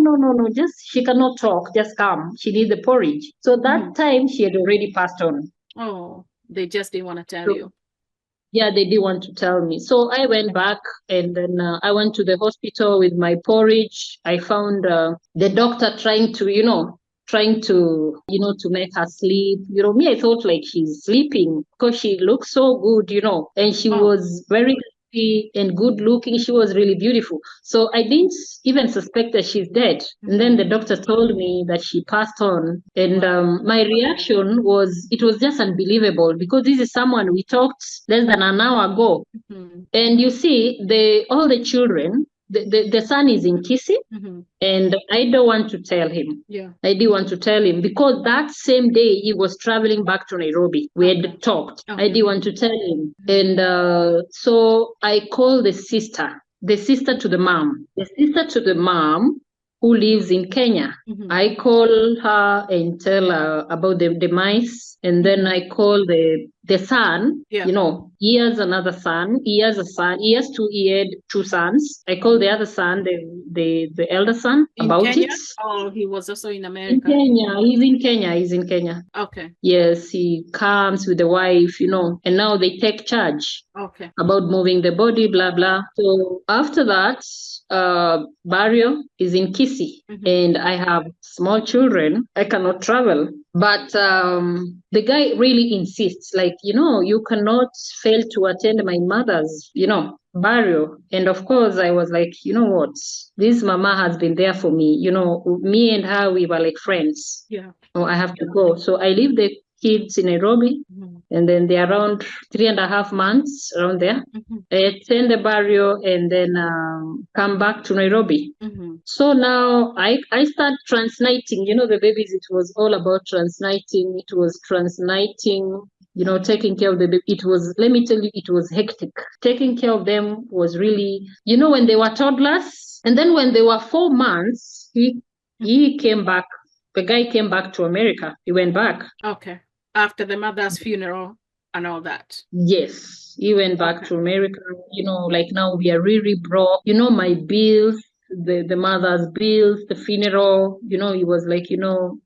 Just, she cannot talk. Just come. She needs the porridge. So that time she had already passed on. Oh, they just didn't want to tell you. Yeah, they didn't want to tell me. So I went back, and then I went to the hospital with my porridge. I found the doctor trying to make her sleep. Me, I thought like she's sleeping because she looks so good, and she was very and good looking. She was really beautiful. So I didn't even suspect that she's dead. And then the doctor told me that she passed on. And my reaction was, it was just unbelievable because this is someone we talked less than an hour ago. And you see, all the children, the son is in Kisii, and I don't want to tell him. I didn't want to tell him because that same day he was traveling back to Nairobi. We had talked. I didn't want to tell him. And so I called the sister to the mom who lives in Kenya. I call her and tell her about the demise. And then I call the the son, Yeah. you know, he has another son. He has a son. He had two sons. I call the other son the elder son. In about Kenya? it. Oh, he was also in In America. Kenya. He's in Kenya. Okay. Yes, he comes with the wife, you know, and now they take charge Okay. about moving the body, blah, blah. So after that, burial is in Kisii, and I have small children. I cannot travel. But the guy really insists, like, you know, you cannot fail to attend my mother's, you know, burial. And of course, I was like, you know what? This mama has been there for me. You know, me and her, we were like friends. Yeah. Oh, I have to go. So I leave the kids in Nairobi, and then they're around 3.5 months around there. I attend the burial and then come back to Nairobi. So now I start transniting. You know, the babies, it was all about transniting. It was transniting, you know, taking care of the baby. It was, let me tell you, it was hectic. Taking care of them was really, you know, when they were toddlers. And then when they were 4 months, he came back. The guy came back to America. He went back. Okay. After the mother's funeral and all that. Yes. He went back to America. You know, like now we are really broke. You know, my bills, the mother's bills, the funeral, you know, he was like, you know,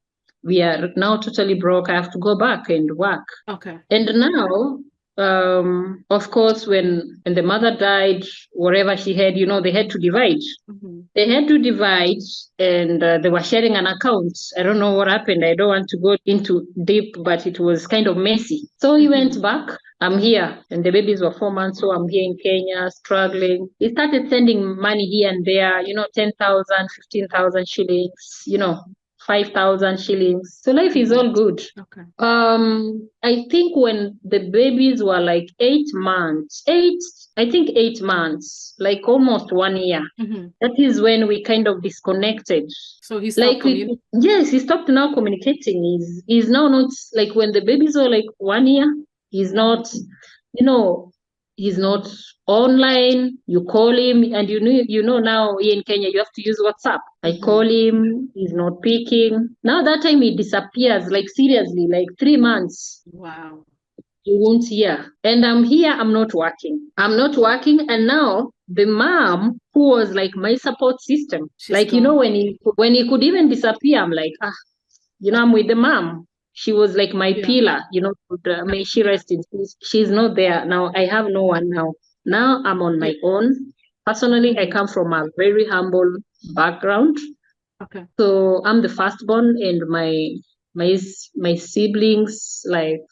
we are now totally broke. I have to go back and work. Okay. And now, of course, when the mother died, whatever she had, you know, they had to divide. They had to divide, and they were sharing an account. I don't know what happened. I don't want to go into deep, but it was kind of messy. So he went back. I'm here, and the babies were 4 months, so I'm here in Kenya, struggling. He started sending money here and there, you know, 10,000, 15,000 shillings, you know, 5,000 shillings. So life is all good. Okay. I think when the babies were like 8 months, like almost 1 year, that is when we kind of disconnected. So he stopped communicating? Yes, he stopped now communicating. He's now not, like when the babies were like 1 year, he's not, you know, he's not online. You call him, and you know now here in Kenya you have to use WhatsApp. I call him, he's not picking. Now that time he disappears, like seriously, like 3 months. Wow. You won't hear. And I'm here, I'm not working. And now the mom, who was like my support system, She's like, gone. you know, when he could even disappear, I'm like, you know, I'm with the mom. She was like my pillar, you know, may she rest in peace. She's not there. Now I have no one now. Now I'm on my own. Personally, I come from a very humble background. Okay. So I'm the firstborn, and my siblings, like,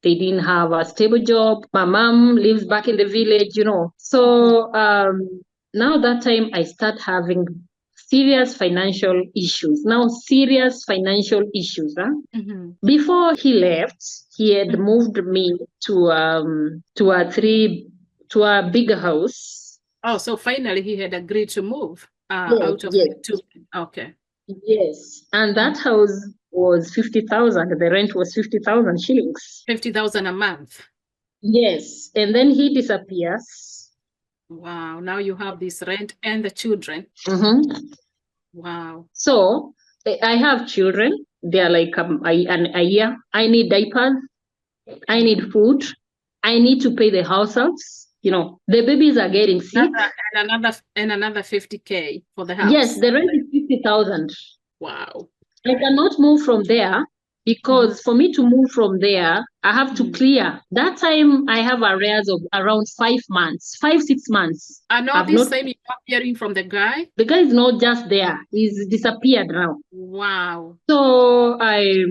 they didn't have a stable job. My mom lives back in the village, you know. So now that time I start having serious financial issues. Before he left, he had moved me to a bigger house. Oh, so finally he had agreed to move out of the two. Okay. Yes, and that house was 50,000. The rent was 50,000 shillings. 50,000 a month. Yes, and then he disappears. Wow! Now you have this rent and the children. Wow. So I have children. They are like a year. I need diapers. I need food. I need to pay the households. You know, the babies are getting sick. And another 50K for the house. Yes, the rent is 50,000. Wow. I cannot move from there, because for me to move from there, I have to clear. That time I have arrears of around 5 months, 6 months. And all this time you're not hearing from the guy? The guy is not just there. He's disappeared now. Wow. So I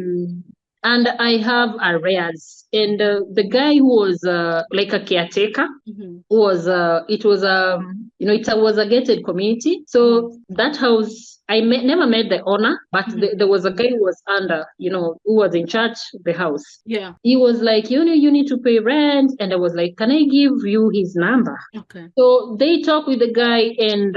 have arrears. And the guy who was like a caretaker, was it was you know, it was a gated community. So that house, I never met the owner, but there was a guy who was under, you know, who was in charge of the house. Yeah. He was like, you know, you need to pay rent. And I was like, can I give you his number? Okay. So they talk with the guy, and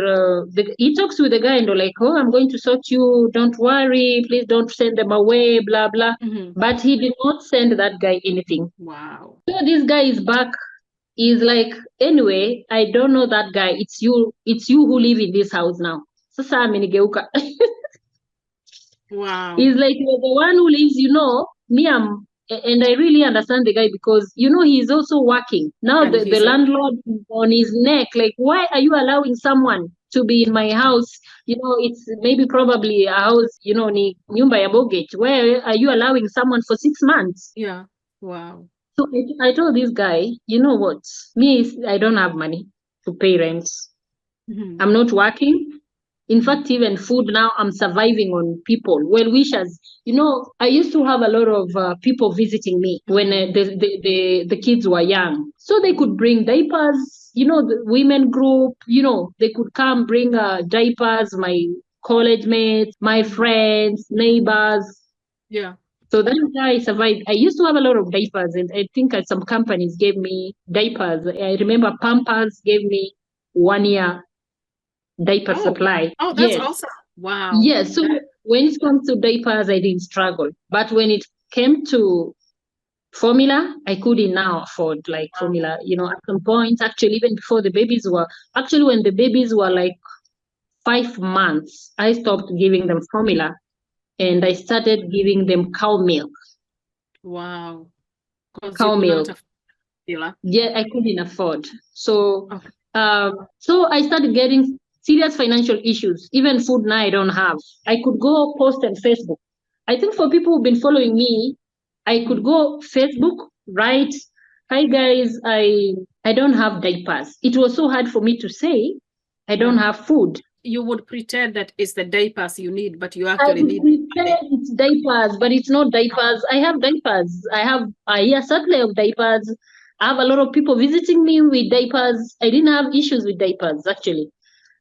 he talks with the guy, and they're like, oh, I'm going to sort you. Don't worry. Please don't send them away, blah, blah. But he did not send that guy anything. Wow. So this guy is back. He's like, anyway, I don't know that guy. It's you who live in this house now. Sasa amenigeuka. Wow. He's like, you're the one who lives, you know, me, and I really understand the guy because, he's also working. Now the landlord is on his neck, like, why are you allowing someone to be in my house? It's maybe probably a house, ni nyumba ya mortgage. Where are you allowing someone for 6 months? Yeah. Wow. So I told this guy, you know what? I don't have money to pay rent. I'm not working. In fact, even food now, I'm surviving on people, well-wishers. I used to have a lot of people visiting me when the kids were young. So they could bring diapers, the women group, they could come bring diapers, my college mates, my friends, neighbors. Yeah. So that's how I survived. I used to have a lot of diapers, and I think some companies gave me diapers. I remember Pampers gave me 1 year diaper supply. Oh, that's awesome. Wow. Yes. So when it comes to diapers, I didn't struggle. But when it came to formula, I couldn't now afford formula. At some point, actually, even before the babies were, when the babies were like 5 months, I stopped giving them formula and I started giving them cow milk. Wow. Cow milk. Yeah, I couldn't afford. So, so I started getting serious financial issues. Even food now I don't have. I could go post on Facebook. I think for people who've been following me, I could go Facebook, write, "Hi guys, I don't have diapers." It was so hard for me to say I don't have food. You would pretend that it's the diapers you need, but you actually need. Pretend it's diapers, but it's not diapers. I have diapers. I have a supply of diapers. I have a lot of people visiting me with diapers. I didn't have issues with diapers, actually.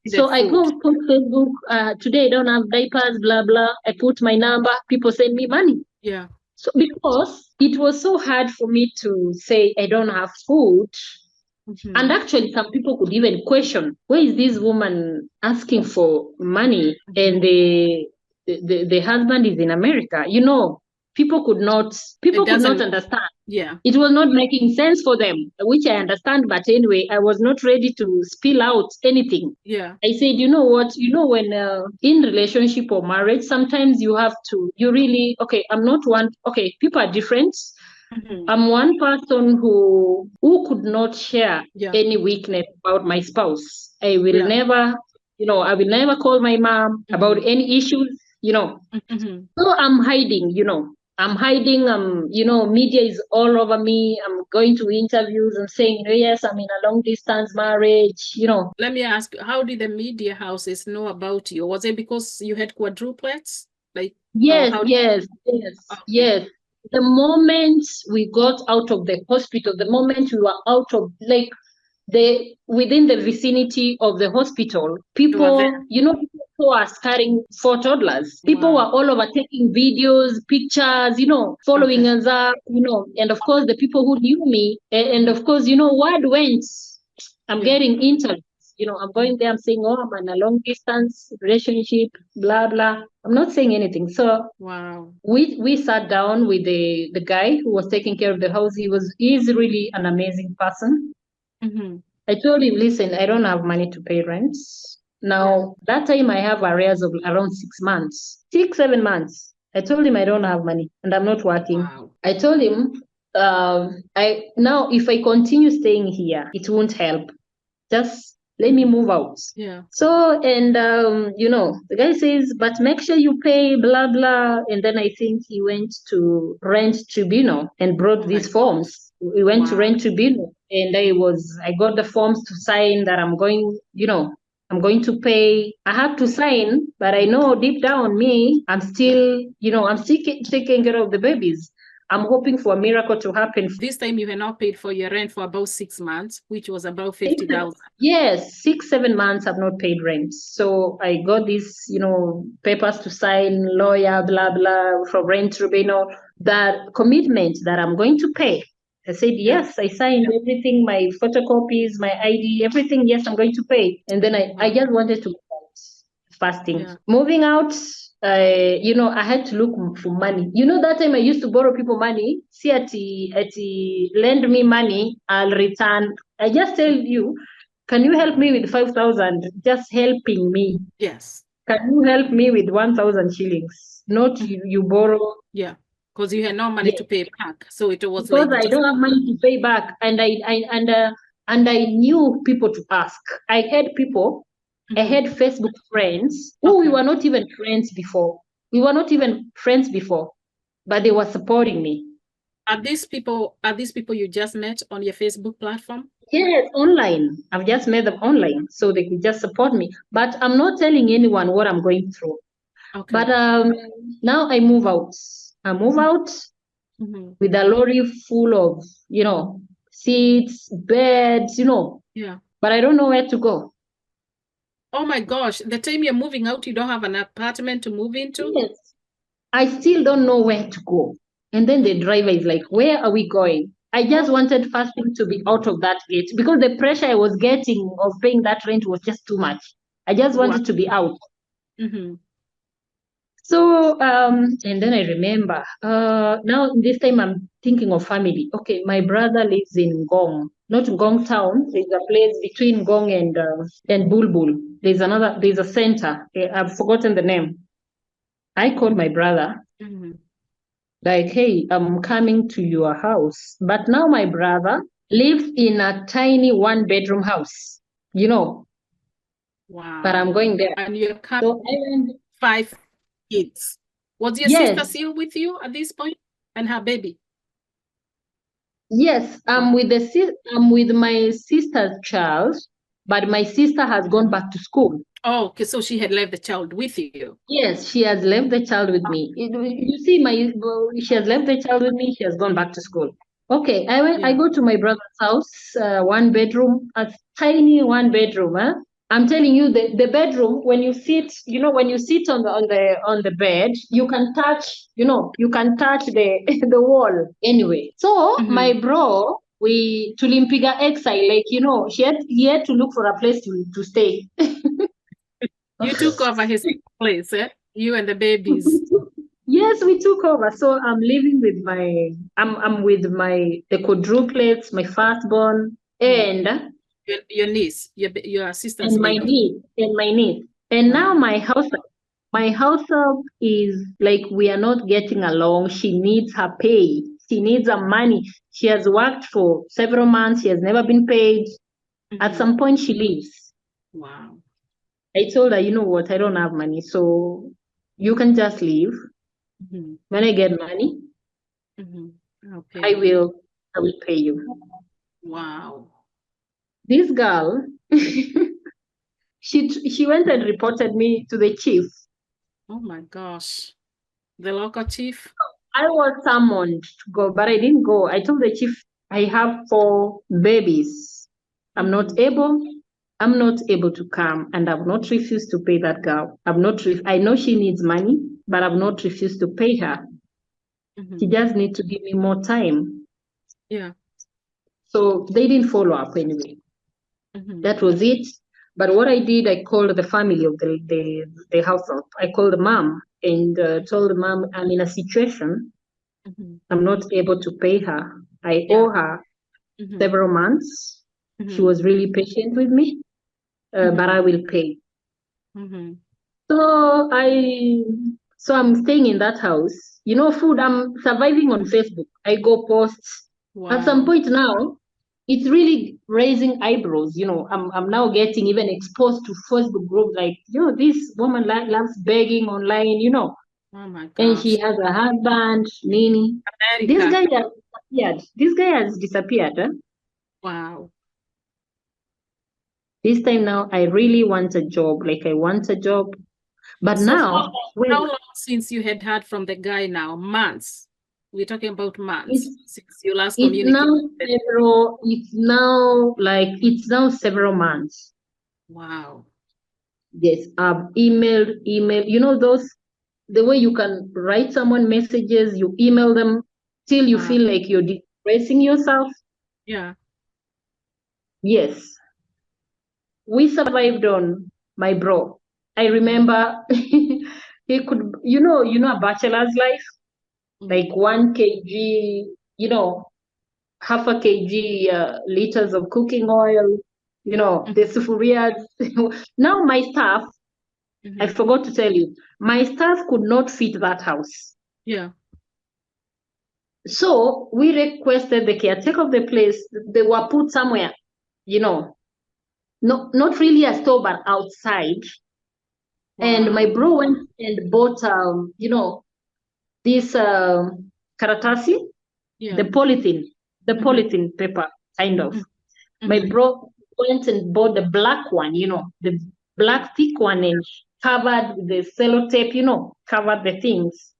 So I go put Facebook, today I don't have diapers, blah, blah. I put my number, people send me money. Yeah. So because it was so hard for me to say I don't have food, and actually some people could even question, where is this woman asking for money and the husband is in America? People could not understand. Yeah. It was not making sense for them, which I understand. But anyway, I was not ready to spill out anything. Yeah. I said, you know what? When in relationship or marriage, sometimes you really, I'm not one. Okay, people are different. I'm one person who could not share any weakness about my spouse. I will never, I will never call my mom about any issues, So I'm hiding, I'm hiding. Media is all over me. I'm going to interviews and saying, yes, I'm in a long distance marriage, Let me ask, how did the media houses know about you? Was it because you had quadruplets? Yes. The moment we got out of the hospital, the moment we were out of within the vicinity of the hospital, people, people are carrying 4 toddlers. People were all over taking videos, pictures, following us up, and of course the people who knew me, and of course, word went. I'm getting interviews. I'm going there, I'm saying, I'm in a long distance relationship, blah, blah. I'm not saying anything. So we sat down with the guy who was taking care of the house. He's really an amazing person. I told him, listen, I don't have money to pay rent. Now, that time I have arrears of around 6 months, 7 months. I told him I don't have money and I'm not working. I told him, now if I continue staying here, it won't help. Just let me move out. Yeah. So, and, the guy says, but make sure you pay, blah, blah. And then I think he went to rent tribunal and brought these forms. We went to rent tribunal and I got the forms to sign that I'm going to pay. I had to sign, but I know deep down me, I'm still taking care of the babies. I'm hoping for a miracle to happen. This time you had not paid for your rent for about 6 months, which was about 50,000. Yes, 6-7 months I've not paid rent. So I got these, papers to sign, lawyer, blah, blah, from rent tribunal, that commitment that I'm going to pay. I said, yes, I signed everything, my photocopies, my ID, everything. Yes, I'm going to pay. And then I just wanted to fasting. Yeah. Moving out, I had to look for money. That time I used to borrow people money. See, lend me money, I'll return. I just tell you, can you help me with 5,000? Just helping me. Yes. Can you help me with 1,000 shillings? Not you borrow. Yeah. Because you had no money to pay back, so it was because like I don't have money to pay back, and I knew people to ask. I had people, I had Facebook friends who we were not even friends before. We were not even friends before, but they were supporting me. Are these people you just met on your Facebook platform? Yes, online. I've just met them online, so they could just support me. But I'm not telling anyone what I'm going through. Okay. But now I move out. I move out with a lorry full of, seats, beds, Yeah. But I don't know where to go. Oh my gosh. The time you're moving out, you don't have an apartment to move into? Yes. I still don't know where to go. And then the driver is like, where are we going? I just wanted first thing to be out of that gate because the pressure I was getting of paying that rent was just too much. I just wanted to be out. So, and then I remember, now this time I'm thinking of family. Okay, my brother lives in Ngong, not Ngong town. There's a place between Ngong and Bulbul. There's a center. I've forgotten the name. I called my brother, like, hey, I'm coming to your house. But now my brother lives in a tiny 1-bedroom house, Wow. But I'm going there. And you're coming, so I went, 5 kids. Was your sister still with you at this point and her baby? Yes, I'm with my sister's child, but my sister has gone back to school. Oh, okay. So she had left the child with you. Yes, she has left the child with me. You see, she has left the child with me. She has gone back to school. Okay, I go to my brother's house, 1-bedroom, a tiny 1-bedroom. Huh? I'm telling you, the bedroom, when you sit, when you sit on the bed, you can touch, the the wall anyway. So my bro, we tulimpiga exile, like, he had to look for a place to stay. You took over his place, eh? You and the babies. Yes, we took over. So I'm living with I'm with the quadruplets, my firstborn, and your niece, your sister's and baby. my niece. And now my house is like, we are not getting along. She needs her pay. She needs her money. She has worked for several months. She has never been paid. At some point, she leaves. Wow. I told her, you know what? I don't have money, so you can just leave. When I get money, I will pay you. Wow. This girl, she went and reported me to the chief. Oh my gosh. The local chief? I was summoned to go, but I didn't go. I told the chief, I have 4 babies. I'm not able to come, and I've not refused to pay that girl. I know she needs money, but I've not refused to pay her. She just needs to give me more time. Yeah. So they didn't follow up anyway. That was it. But what I did, I called the family of the household. I called the mom and told the mom, I'm in a situation. I'm not able to pay her. I owe her several months. She was really patient with me, but I will pay. So I'm staying in that house. Food, I'm surviving on Facebook. I go posts. Wow. At some point now, it's really raising eyebrows. I'm now getting even exposed to Facebook groups like, this woman loves begging online, Oh my gosh. And she has a husband, Nini. This guy has disappeared. This guy has disappeared. Huh? Wow. This time now, I really want a job. Like, I want a job. But so now... How long since you had heard from the guy now? Months? We're talking about months since you last communicated. It's now several months. Wow. Yes, I've emailed. The way you can write someone messages, you email them till you feel like you're depressing yourself. Yeah. Yes. We survived on my bro. I remember he could, a bachelor's life, like 1 kg, half a kg liters of cooking oil, the sufurias. Now my staff, I forgot to tell you, my staff could not fit that house. Yeah. So we requested the caretaker of the place. They were put somewhere, you know, not really a store, but outside. Wow. And my bro went and bought, you know, this karatasi, the polythene paper, kind of. My bro went and bought the black one, you know, the black thick one, and covered the sellotape, you know, covered the things.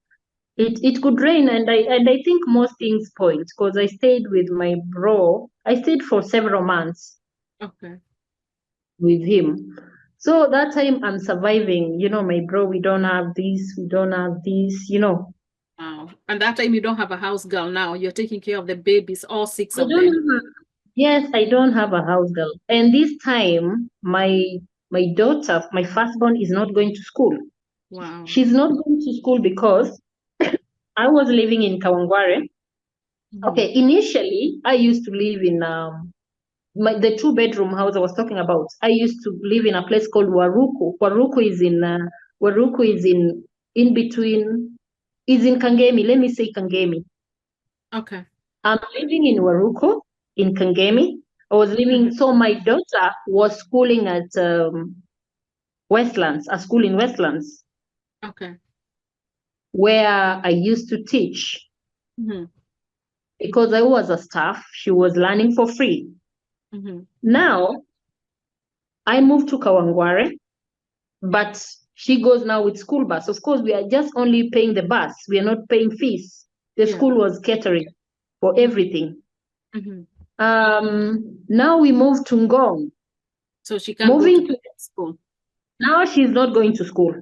It could rain, and I think most things spoiled, because I stayed with my bro. I stayed for several months. Okay. With him. So that time I'm surviving, you know, my bro, we don't have this, you know. Wow. And that time you don't have a house girl now. You're taking care of the babies, all 6 of them. Yes, I don't have a house girl. And this time, my daughter, my firstborn, is not going to school. Wow. She's not going to school because I was living in Kawangware. Okay, initially, I used to live in the 2-bedroom house I was talking about. I used to live in a place called Waruku. Waruku is in between, is in Kangemi. Let me say Kangemi. Okay. I'm living in Waruku, in Kangemi. I was living, so my daughter was schooling at Westlands, a school in Westlands. Okay. Where I used to teach. Because I was a staff, she was learning for free. Now, I moved to Kawangware, but she goes now with school bus. Of course, we are just only paying the bus. We are not paying fees. The school was catering for everything. Now we moved to Ngong. So she can't go to school. Now she's not going to school.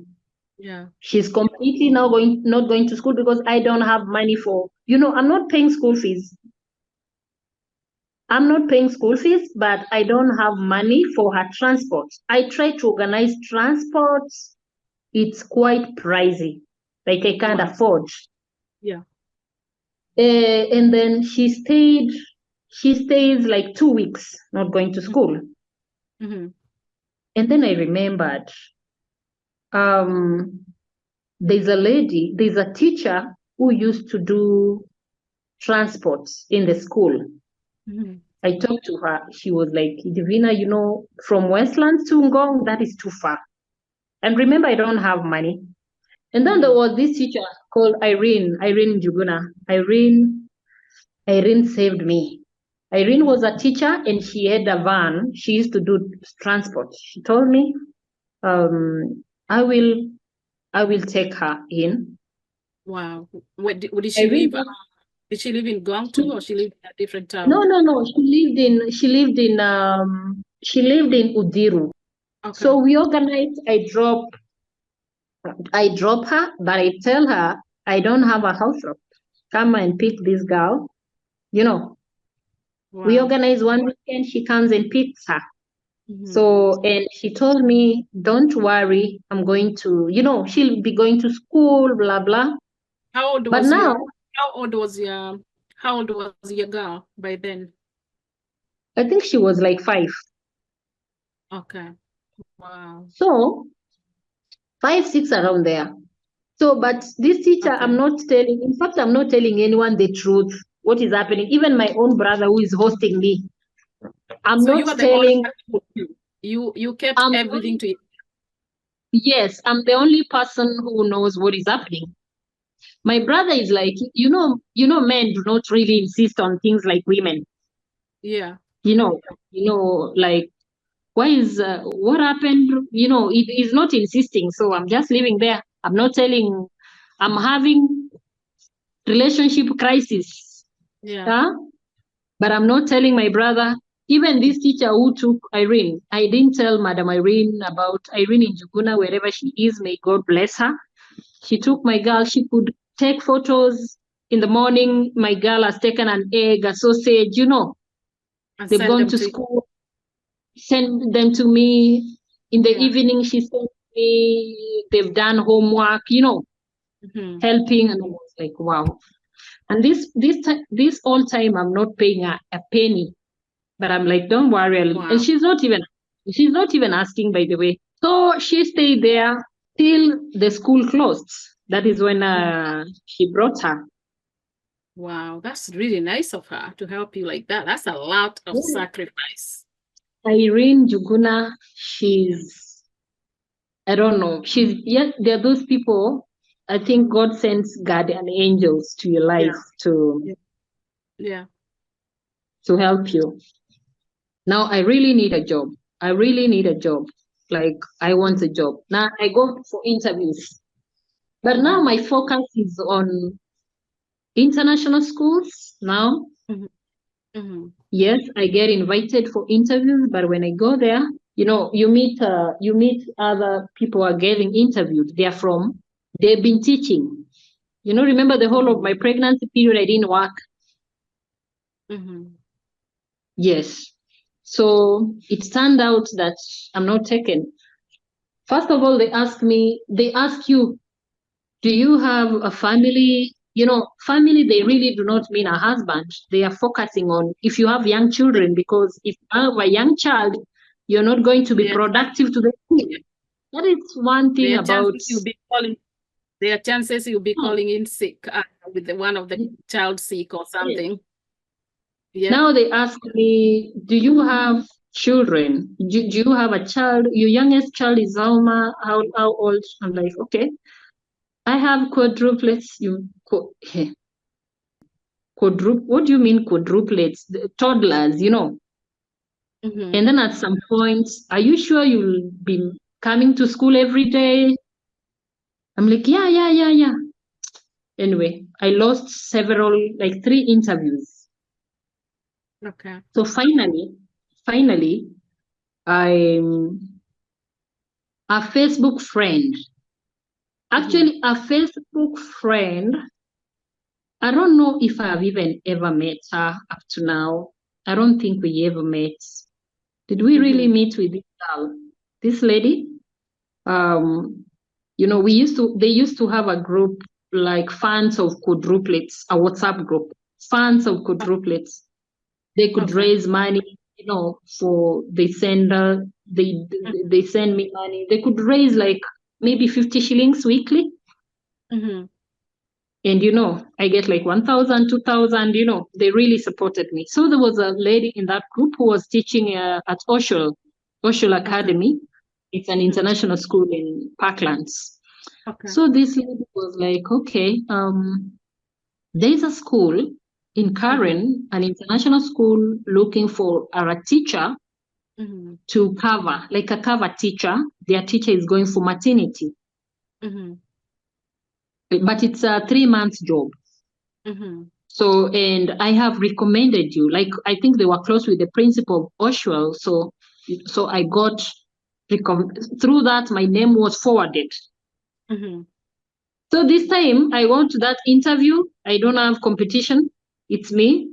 Yeah. She's completely now not going to school because I don't have money for, you know, I'm not paying school fees. I'm not paying school fees, but I don't have money for her transport. I try to organize transport. It's quite pricey. Like I can't afford. Yeah. And then she stays like 2 weeks, not going to school. And then I remembered, there's a teacher who used to do transport in the school. I talked to her. She was like, Divina, you know, from Westlands to Ngong, that is too far. And remember, I don't have money. And then there was this teacher called Irene Juguna. Irene saved me. Irene was a teacher and she had a van. She used to do transport. She told me, I will take her in. Wow. Did she live? Did she live in Ngong too, or she lived in a different town? No. She lived in Udiru. Okay. So we organized. I drop her, but I tell her I don't have a house up. Come and pick this girl. You know. Wow. We organize one weekend. She comes and picks her. So, and she told me, don't worry, I'm going to, you know, she'll be going to school, blah, blah. How old was your girl by then? I think she was like 5. Okay. Wow. So 5, 6 around there. So, but this teacher, okay. I'm not telling anyone the truth, what is happening. Even my own brother who is hosting me. I'm so not telling. You kept everything to you. Yes, I'm the only person who knows what is happening. My brother is like, you know, men do not really insist on things like women. Yeah. You know, like, why is, what happened? You know, it is not insisting. So I'm just living there. I'm not telling, I'm having relationship crisis. Yeah. Huh? But I'm not telling my brother. Even this teacher who took Irene, I didn't tell Madam Irene about Irene in Juguna, wherever she is, may God bless her. She took my girl, she could take photos in the morning. My girl has taken an egg, a sausage, you know. And they've gone to school, send them to me. In the evening, she sent me, they've done homework, you know, helping. And I was like, wow. And this all time, I'm not paying a penny. But I'm like, don't worry. Wow. And she's not even asking, by the way. So she stayed there till the school closed. That is when she brought her. Wow, that's really nice of her to help you like that. That's a lot of sacrifice. Irene Juguna, she's, I don't know, yes, there are those people, I think God sends guardian angels to your life to help you. Now I really need a job. I really need a job. Like, I want a job. Now I go for interviews. But now my focus is on international schools now. Yes, I get invited for interviews, but when I go there, you know, you meet other people who are getting interviewed. They've been teaching. You know, remember the whole of my pregnancy period, I didn't work. Yes. So it turned out that I'm not taken. First of all, they ask you, do you have a family? You know, family, they really do not mean a husband. They are focusing on if you have young children, because if you have a young child, you're not going to be productive to the school. That is one thing about... There are chances you'll be calling in sick with one of the child sick or something. Now they ask me, do you have children? Do you have a child? Your youngest child is how old? I'm like, okay. I have quadruplets. What do you mean quadruplets? The toddlers, you know. And then at some point, are you sure you'll be coming to school every day? I'm like, yeah. Anyway, I lost like 3 interviews. Okay. So finally, I'm a Facebook friend. Actually, a Facebook friend, I don't know if I've even ever met her up to now. I don't think we ever met. Did we really meet with this girl? This lady? You know, they used to have a group like fans of quadruplets, a WhatsApp group, fans of quadruplets. They could raise money, you know, they send me money. They could raise like maybe 50 shillings weekly. And, you know, I get like 1,000, 2,000, you know, they really supported me. So there was a lady in that group who was teaching at Oshel Academy. It's an international school in Parklands. So this lady was like, okay, there's a school in Karen, an international school, looking for a teacher to cover, like a cover teacher. Their teacher is going for maternity. But it's a 3-month job. So, and I have recommended you, like, I think they were close with the principal of Oshwell. So I got, through that, my name was forwarded. So this time I went to that interview. I don't have competition. It's me.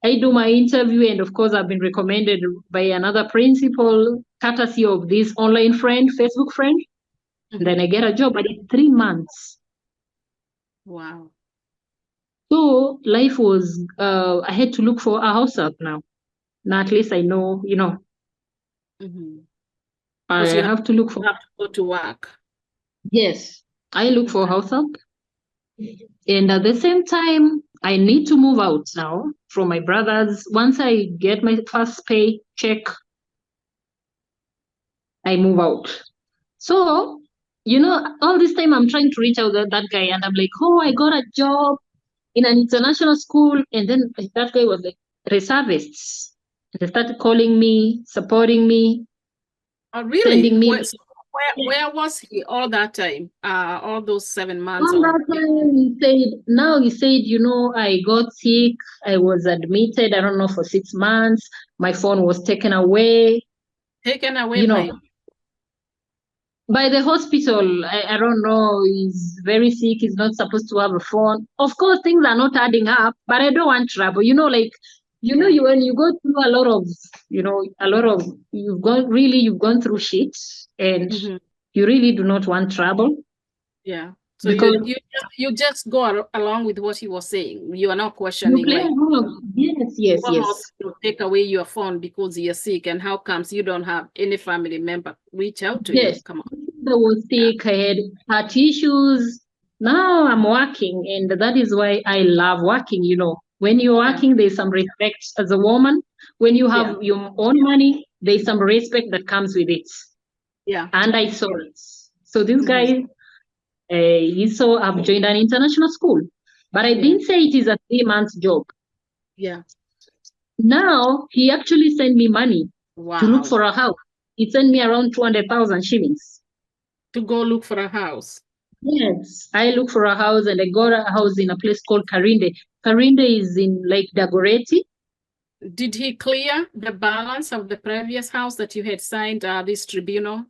I do my interview, and of course I've been recommended by another principal, courtesy of this online friend, Facebook friend. And then I get a job, but it's 3 months. Wow. So life was, I had to look for a house up now. Now at least I know, you know. I have to look for... You have to go to work. Yes, I look for a house up. And at the same time, I need to move out now from my brothers. Once I get my first pay check, I move out. So, you know, all this time I'm trying to reach out to that guy, and I'm like, oh, I got a job in an international school. And then that guy was like, reservists. They started calling me, supporting me. Oh, really? Sending me... Where was he all that time? All those 7 months? All that time he said, you know, I got sick. I was admitted, I don't know, for 6 months. My phone was taken away. Taken away, you know, by the hospital. I don't know. He's very sick. He's not supposed to have a phone. Of course, things are not adding up, but I don't want trouble. You know, like, you know, when you go through a lot of, you've gone through shit, and you really do not want trouble. Yeah. So you just go along with what he was saying. You are not questioning. Yes. To take away your phone because you're sick, and how comes you don't have any family member reach out to you? Come on. I was sick. I had heart issues. Now I'm working, and that is why I love working. When you're working, there's some respect as a woman. When you have your own money, there's some respect that comes with it. Yeah. And I saw it. So this guy, he saw I've joined an international school, but I didn't say it is a 3-month job. Yeah. Now he actually sent me money to look for a house. He sent me around 200,000 shillings. To go look for a house? Yes, I look for a house, and I got a house in a place called Karinde. Karinde is in Lake Dagoretti. Did he clear the balance of the previous house that you had signed these tribunal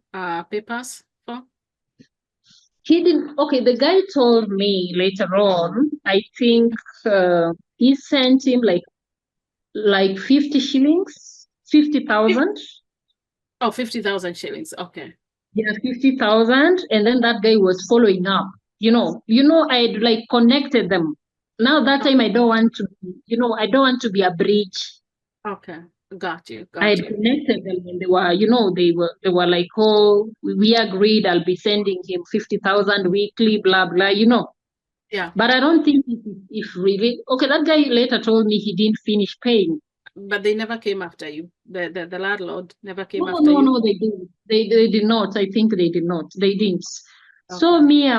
papers for? He didn't. Okay, the guy told me later on, I think he sent him like 50 shillings, 50,000. Oh, 50,000 shillings. Okay. Yeah, 50,000. And then that guy was following up. I'd like connected them. Now that time I don't want to, I don't want to be a bridge. Okay. Got you. I had connected them, and they were like, oh, we agreed I'll be sending him 50,000 weekly, blah blah, Yeah. But I don't think if really, okay, that guy later told me he didn't finish paying. But they never came after you. The landlord never came after you. No, they didn't. They did not. I think they did not. They didn't. Okay. So me,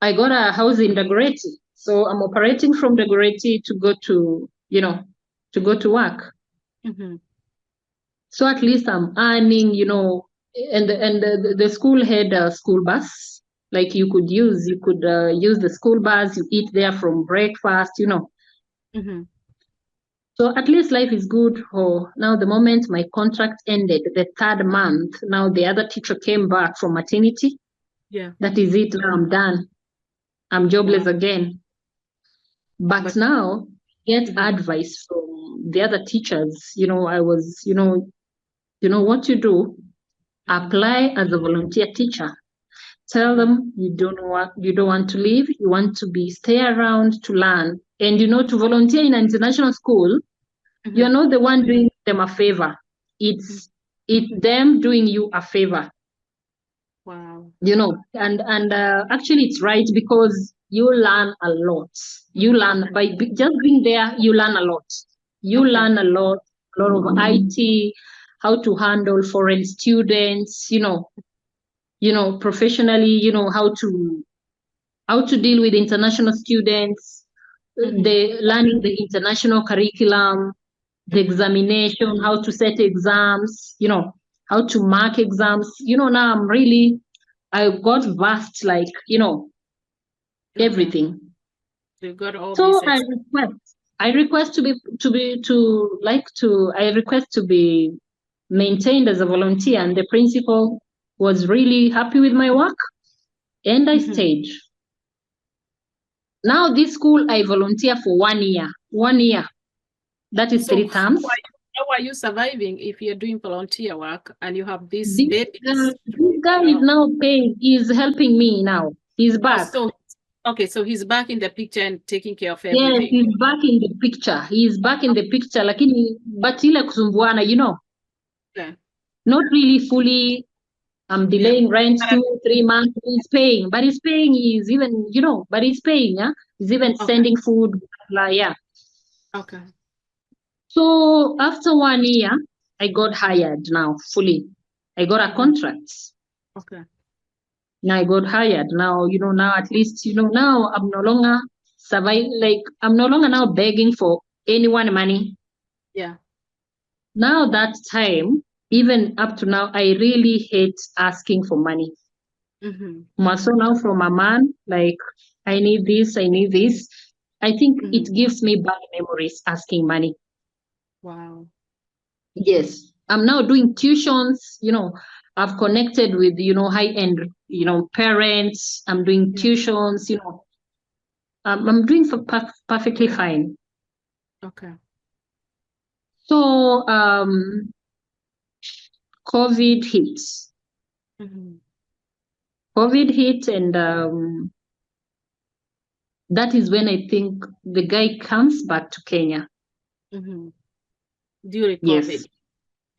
I got a house in Dagoretti. So I'm operating from Dagoretti to go to, to go to work. So at least I'm earning, and the school had a school bus. Like you could use the school bus. You eat there from breakfast, So at least life is good. Now the moment my contract ended, the 3rd month, now the other teacher came back from maternity. Yeah. That is it. Now I'm done. I'm jobless again. But now get advice from the other teachers. I was, what you do, apply as a volunteer teacher. Tell them you don't want to leave. You want to stay around to learn. And, to volunteer in an international school, you're not the one doing them a favor. It's them doing you a favor. Wow. And actually it's right, because you learn a lot. You learn by just being there. You learn a lot. You learn a lot of IT, how to handle foreign students. Professionally. How to deal with international students. The learning the international curriculum, the examination, how to set exams. How to mark exams. Now I got vast, everything. You got all so these. I request to be maintained as a volunteer, and the principal was really happy with my work, and I stayed. Now this school I volunteer for 1 year. 1 year. That is 3 terms. How are you surviving if you're doing volunteer work and you have this baby? This guy is now paying. He's helping me now. He's back. So he's back in the picture and taking care of everything. Yes, he's back in the picture. He's back in the picture. But ile kusumbuana, Yeah. Not really fully. I'm delaying rent 2-3 months. He's paying, but he's paying. He's even, but he's paying. Yeah, he's even sending food. Yeah. Okay. So after 1 year, I got hired now fully. I got a contract. Okay. Now I got hired. Now, now at least, now I'm no longer I'm no longer now begging for anyone money. Yeah. Now that time, even up to now, I really hate asking for money. So now from a man, I need this, I need this. I think it gives me bad memories asking money. Wow. Yes. I'm now doing tuitions, I've connected with, high-end, parents. I'm doing tuitions, I'm doing perfectly fine. Okay. So, COVID hit. COVID hit, and that is when I think the guy comes back to Kenya. During COVID? Yes.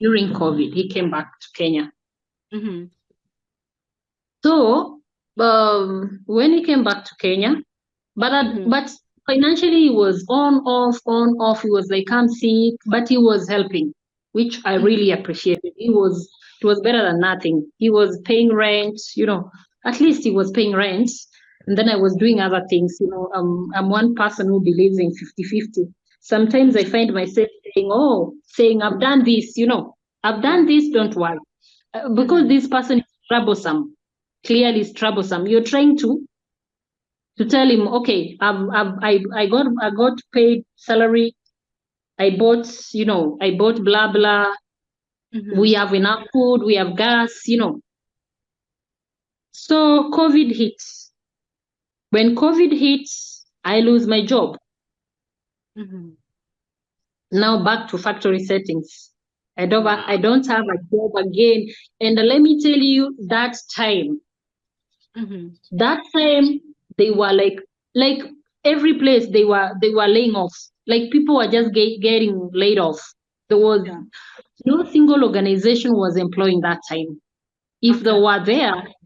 During COVID, he came back to Kenya. So when he came back to Kenya, but financially he was on, off. He was like, I'm sick, but he was helping, which I really appreciated. It was better than nothing. He was paying rent, at least he was paying rent. And then I was doing other things, I'm one person who believes in 50-50. Sometimes I find myself saying, I've done this, I've done this, don't worry. Because this person is troublesome, clearly is troublesome. You're trying to tell him, okay, I got paid salary. I bought blah blah. We have enough food. We have gas. So COVID hits. When COVID hits, I lose my job. Now back to factory settings. I don't have a job again. And let me tell you, that time they were like every place they were laying off. Like people were just getting laid off. There was no single organization was employing that time. If there were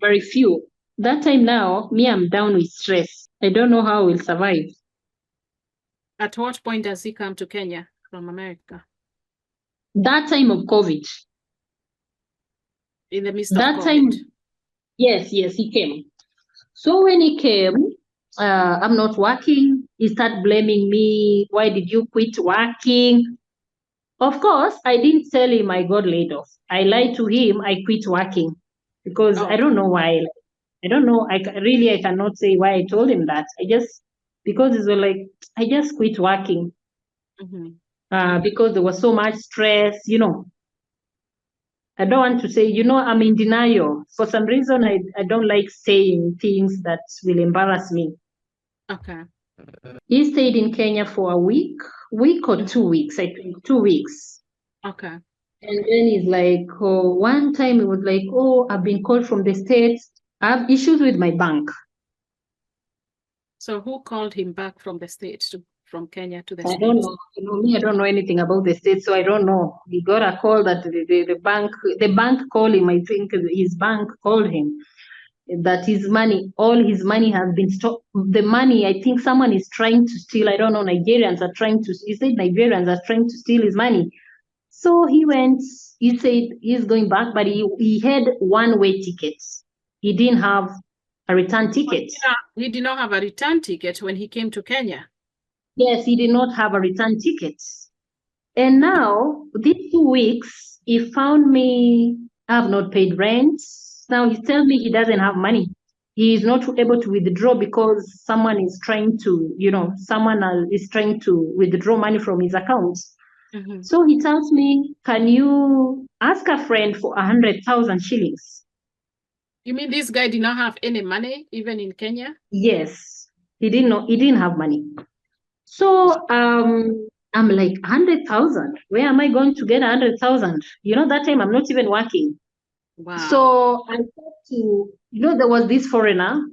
very few. That time now, me, I'm down with stress. I don't know how we'll survive. At what point does he come to Kenya from America? That time of COVID. In the midst of COVID. Time, yes, he came. So when he came, I'm not working. He started blaming me. Why did you quit working? Of course, I didn't tell him I got laid off. I lied to him. I quit working because I don't know why. I don't know. I cannot say why I told him that. Because it's like, I just quit working because there was so much stress, I don't want to say, I'm in denial. For some reason, I don't like saying things that will embarrass me. Okay. He stayed in Kenya for a week or 2 weeks, I think, 2 weeks. Okay. And then he's like, one time he was like, I've been called from the States. I have issues with my bank. So who called him back from the States from Kenya to the States? I don't know. Me, I don't know anything about the States, so I don't know. He got a call that the bank called him. I think his bank called him that all his money has been stopped. The money, I think someone is trying to steal. I don't know. He said Nigerians are trying to steal his money. So he said he's going back, but he had one-way tickets. He didn't have a return ticket. He did not have a return ticket when he came to Kenya. Yes, he did not have a return ticket. And now, these 2 weeks, he found me, I have not paid rent. Now he tells me he doesn't have money. He is not able to withdraw because someone is trying to withdraw money from his account. So he tells me, can you ask a friend for 100,000 shillings? You mean this guy did not have any money, even in Kenya? Yes, he didn't have money. So I'm like, 100,000. Where am I going to get 100,000? That time I'm not even working. Wow. So I thought there was this foreigner.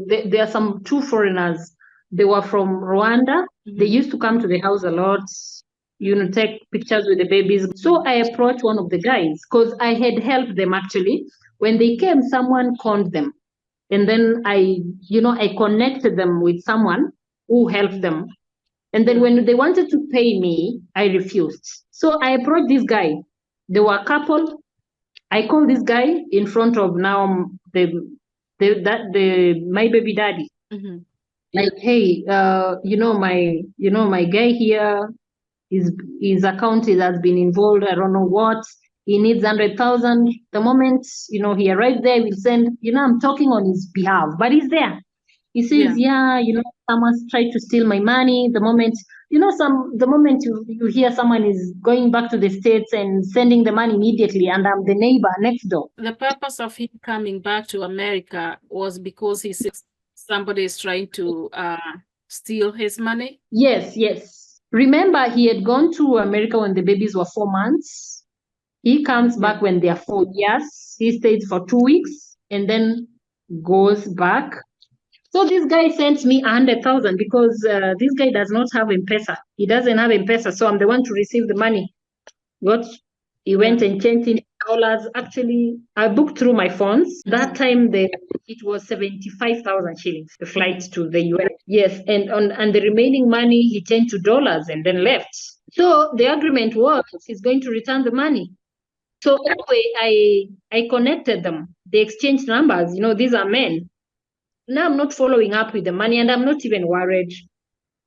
There are some 2 foreigners. They were from Rwanda. They used to come to the house a lot, take pictures with the babies. So I approached one of the guys because I had helped them actually. When they came, someone called them. And then I connected them with someone who helped them. And then when they wanted to pay me, I refused. So I approached this guy. They were a couple. I called this guy in front of now my baby daddy. Like, hey, my guy here, his account has been involved. I don't know what. He needs 100,000. The moment he arrives there, we'll send. I'm talking on his behalf, but he's there. He says, someone's tried to steal my money. The moment you hear someone is going back to the States and sending the money immediately, and I'm the neighbor next door. The purpose of him coming back to America was because he sees somebody is trying to steal his money? Yes. Remember, he had gone to America when the babies were 4 months. He comes back when they are 4 years. He stays for 2 weeks and then goes back. So this guy sent me 100,000 because this guy does not have mpesa. He doesn't have mpesa, so I'm the one to receive the money. He went and changed in dollars. Actually, I booked through my phones. That time it was 75,000 shillings, the flight to the US. Yes, and the remaining money he changed to dollars and then left. So the agreement was he's going to return the money. So anyway, I connected them. They exchanged numbers. These are men. Now I'm not following up with the money, and I'm not even worried.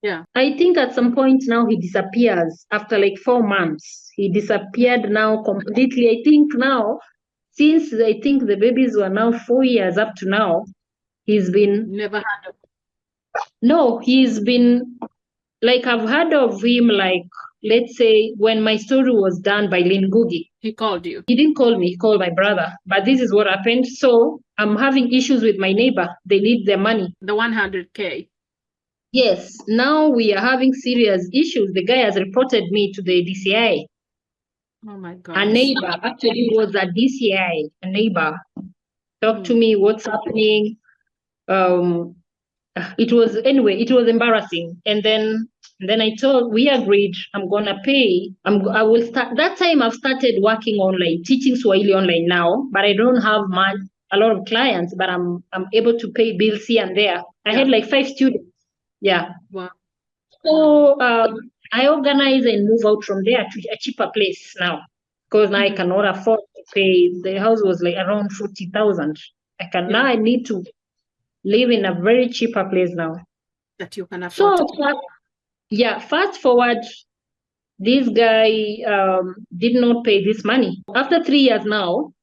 Yeah. I think at some point now he disappears after like 4 months. He disappeared now completely. I think now, since I think the babies were now 4 years up to now, he's been... Never heard of him. No, he's been... Like, I've heard of him, like, let's say, when my story was done by Lynn Ngugi. He called you? He didn't call me, he called my brother. But this is what happened. So I'm having issues with my neighbor. They need their money. The 100K. Yes. Now we are having serious issues. The guy has reported me to the DCI. Oh my God. A neighbor actually was a DCI, a neighbor. Talk to me, what's happening? It was embarrassing. And then we agreed, I'm gonna pay. I will start. That time I've started working online, teaching Swahili online now, but I don't have a lot of clients, but I'm able to pay bills here and there. I had like 5 students. Yeah. Wow. So I organize and move out from there to a cheaper place now, because now I cannot afford to pay. The house was like around 40,000. Now I need to live in a very cheaper place now. That you can afford. So, fast forward, this guy did not pay this money. After 3 years now,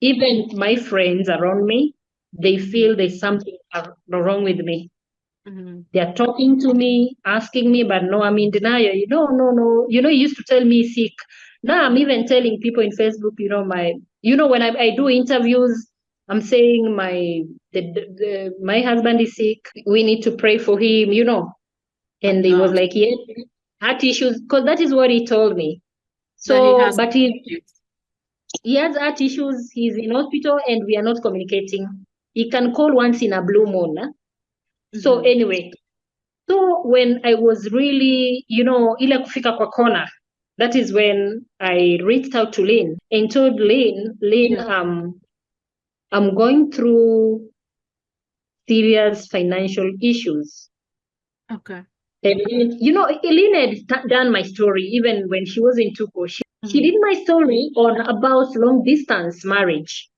even my friends around me, they feel there's something wrong with me. They're talking to me, asking me, but no, I'm in denial. No. You used to tell me sick. Now I'm even telling people in Facebook, when I do interviews, I'm saying my husband is sick. We need to pray for him, And he was like, yeah, heart issues, because that is what he told me. So, but he has heart issues. He's in hospital and we are not communicating. He can call once in a blue moon. So anyway, so when I was really, ile kufika kwa kona, that is when I reached out to Lynn and told Lynn, I'm going through serious financial issues. Okay. And, Lynn had done my story even when she was in Tuko. She did my story on about long distance marriage,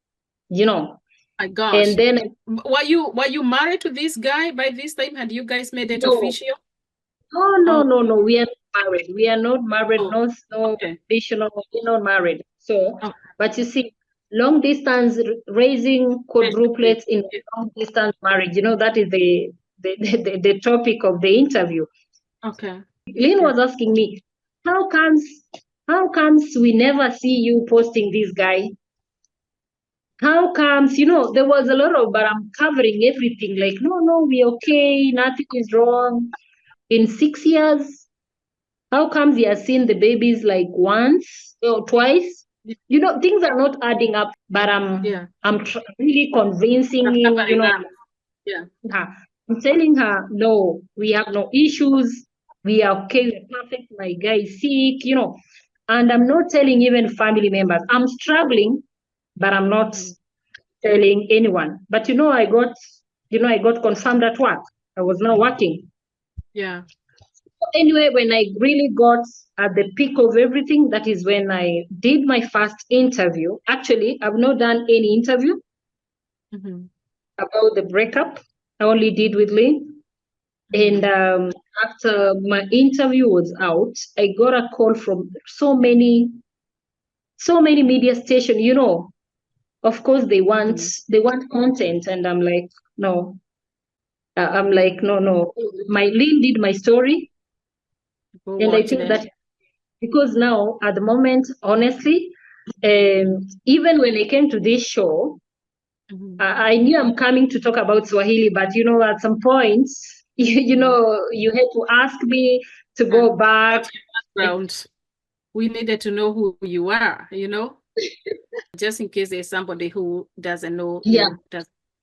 My gosh. And then were you married to this guy by this time? Had you guys made it official? No. We are not married. We are not married. No official. We're not married. So, but you see, long distance raising quadruplets in long distance marriage. That is the topic of the interview. Okay. Lynn was asking me, how comes we never see you posting this guy? How comes, there was a lot of, but I'm covering everything. Like, no, we're okay. Nothing is wrong. In 6 years, how comes he has seen the babies like once or twice? Things are not adding up, but I'm really convincing him, I'm telling her, no, we have no issues. We are okay, we're perfect. My guy is sick, and I'm not telling even family members. I'm struggling, but I'm not telling anyone. But I got confirmed at work. I was now working. Yeah. Anyway, when I really got at the peak of everything, that is when I did my first interview. Actually, I've not done any interview about the breakup. I only did with Lynn. And after my interview was out, I got a call from so many media stations, Of course, they want content, and I'm like, no. No. My Lynn did my story. And I think that because now, at the moment, honestly, even when I came to this show, I knew I'm coming to talk about Swahili, but at some point, you had to ask me to go back. We needed to know who you are, just in case there's somebody who doesn't know.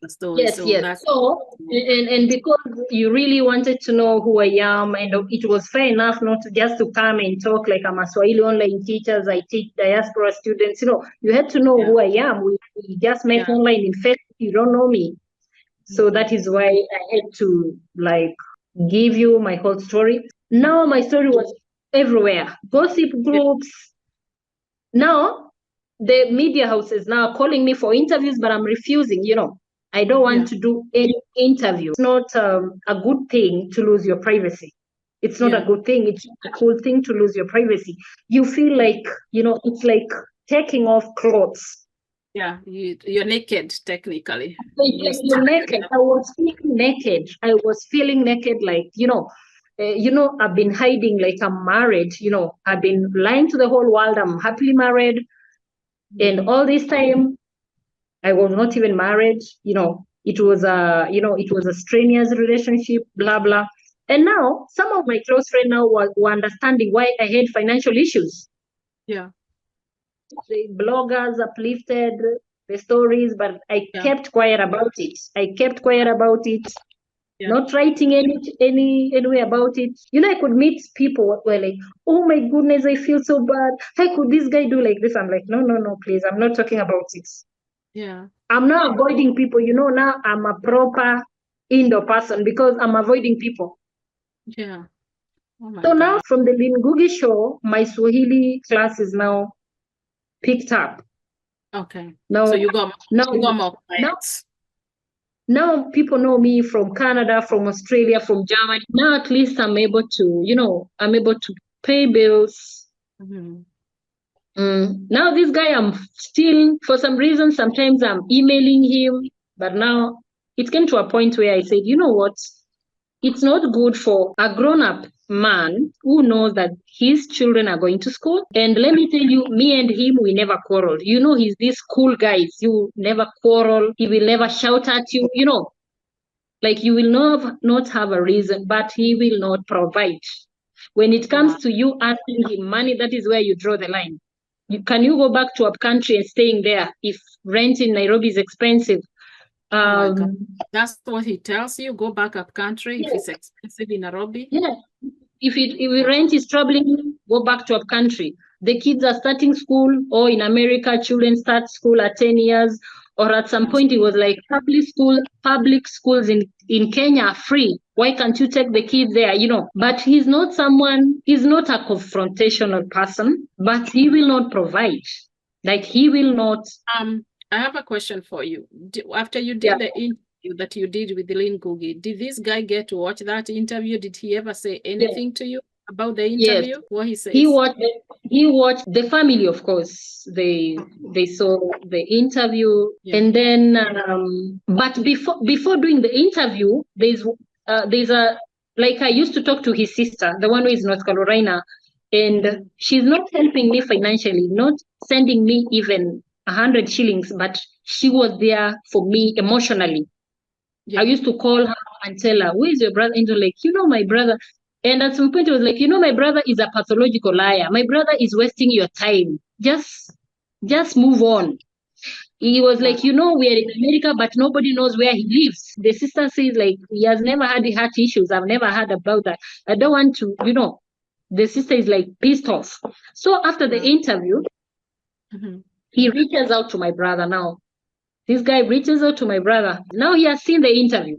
story. Yes, yes. So, and because you really wanted to know who I am, and it was fair enough not to just to come and talk like I'm a Swahili online teacher. I teach diaspora students. You had to know who I am. We just met online in Facebook. You don't know me. So that is why I had to give you my whole story. Now my story was everywhere. Gossip groups. Now the media houses now are calling me for interviews, but I'm refusing. I don't want to do any interview. It's not a good thing to lose your privacy. It's not a good thing. It's a cool thing to lose your privacy. You feel like, it's like taking off clothes. Yeah, you're naked, technically. You're naked. I was feeling naked. I was feeling naked, I've been hiding like I'm married. I've been lying to the whole world. I'm happily married. And all this time, I was not even married. It was a strenuous relationship, blah, blah. And now some of my close friends now were understanding why I had financial issues. Yeah. The bloggers uplifted the stories, but I kept quiet about it. Not writing any way about it. I could meet people who were like, oh my goodness, I feel so bad. How could this guy do like this? I'm like, no, please, I'm not talking about it. Yeah. I'm not avoiding people. Now I'm a proper indoor person because I'm avoiding people. Yeah. Oh my so God. Now from the Ngugi show, my Swahili class is now picked up. Okay. Now, so you got more clients. Now people know me from Canada, from Australia, from Germany. Now at least I'm able to pay bills. Now this guy, I'm still, for some reason, sometimes I'm emailing him, but now it came to a point where I said, you know what? It's not good for a grown-up man who knows that his children are going to school. And let me tell you, me and him, we never quarreled. He's this cool guy. You never quarrel. He will never shout at you. Like you will not have a reason, but he will not provide. When it comes to you asking him money, that is where you draw the line. Can you go back to a country and staying there if rent in Nairobi is expensive? Oh my God. That's what he tells you? Go back up country if it's expensive in Nairobi? Yeah. If rent is troubling you, go back to a country. The kids are starting school, or in America, children start school at 10 years, or at some point it was like public schools in Kenya are free. Why can't you take the kids there? But he's not a confrontational person, but he will not provide. Like he will not. I have a question for you. After you did the interview that you did with Lynn Ngugi, did this guy get to watch that interview? Did he ever say anything to you about the interview? What he says? He watched the family, of course. They saw the interview, and then but before doing the interview, there's a, like, I used to talk to his sister, the one who is in North Carolina, and she's not helping me financially, not sending me even 100 shillings, but she was there for me emotionally. I used to call her and tell her, where is your brother? And like, my brother. And at some point it was like, my brother is a pathological liar. My brother is wasting your time. Just move on. He was like, we are in America, but nobody knows where he lives. The sister says, like, he has never had heart issues. I've never heard about that. I don't want to, the sister is like pissed off. So after the interview, he reaches out to my brother now. This guy reaches out to my brother. Now he has seen the interview.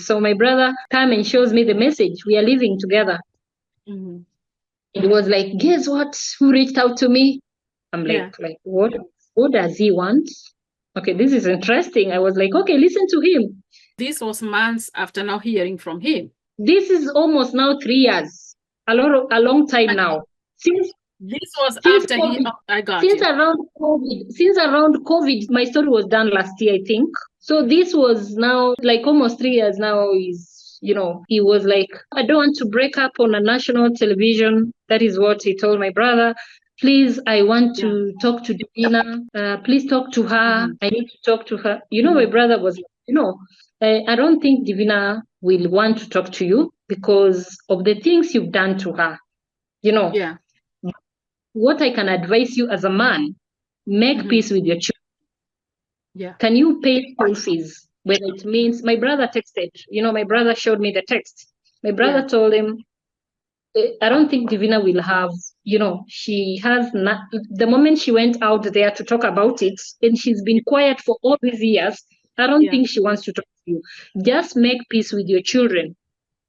So my brother comes and shows me the message. We are living together. It was like, guess what? Who reached out to me? I'm like, what does he want? Okay, this is interesting. I was like, okay, listen to him. This was months after now hearing from him. This is almost now 3 years. A long time now. This was after COVID, I got since around COVID, my story was done last year, I think. So this was now like almost 3 years now. He was like, I don't want to break up on a national television. That is what he told my brother. Please, I want to talk to Divinar. Please talk to her. I need to talk to her. My brother was, I don't think Divinar will want to talk to you because of the things you've done to her. What I can advise you as a man, make peace with your children. Yeah. Can you pay school fees? Whether it means, my brother texted, my brother showed me the text. My brother told him, I don't think Divina will have, she has not, the moment she went out there to talk about it, and she's been quiet for all these years, I don't think she wants to talk to you. Just make peace with your children.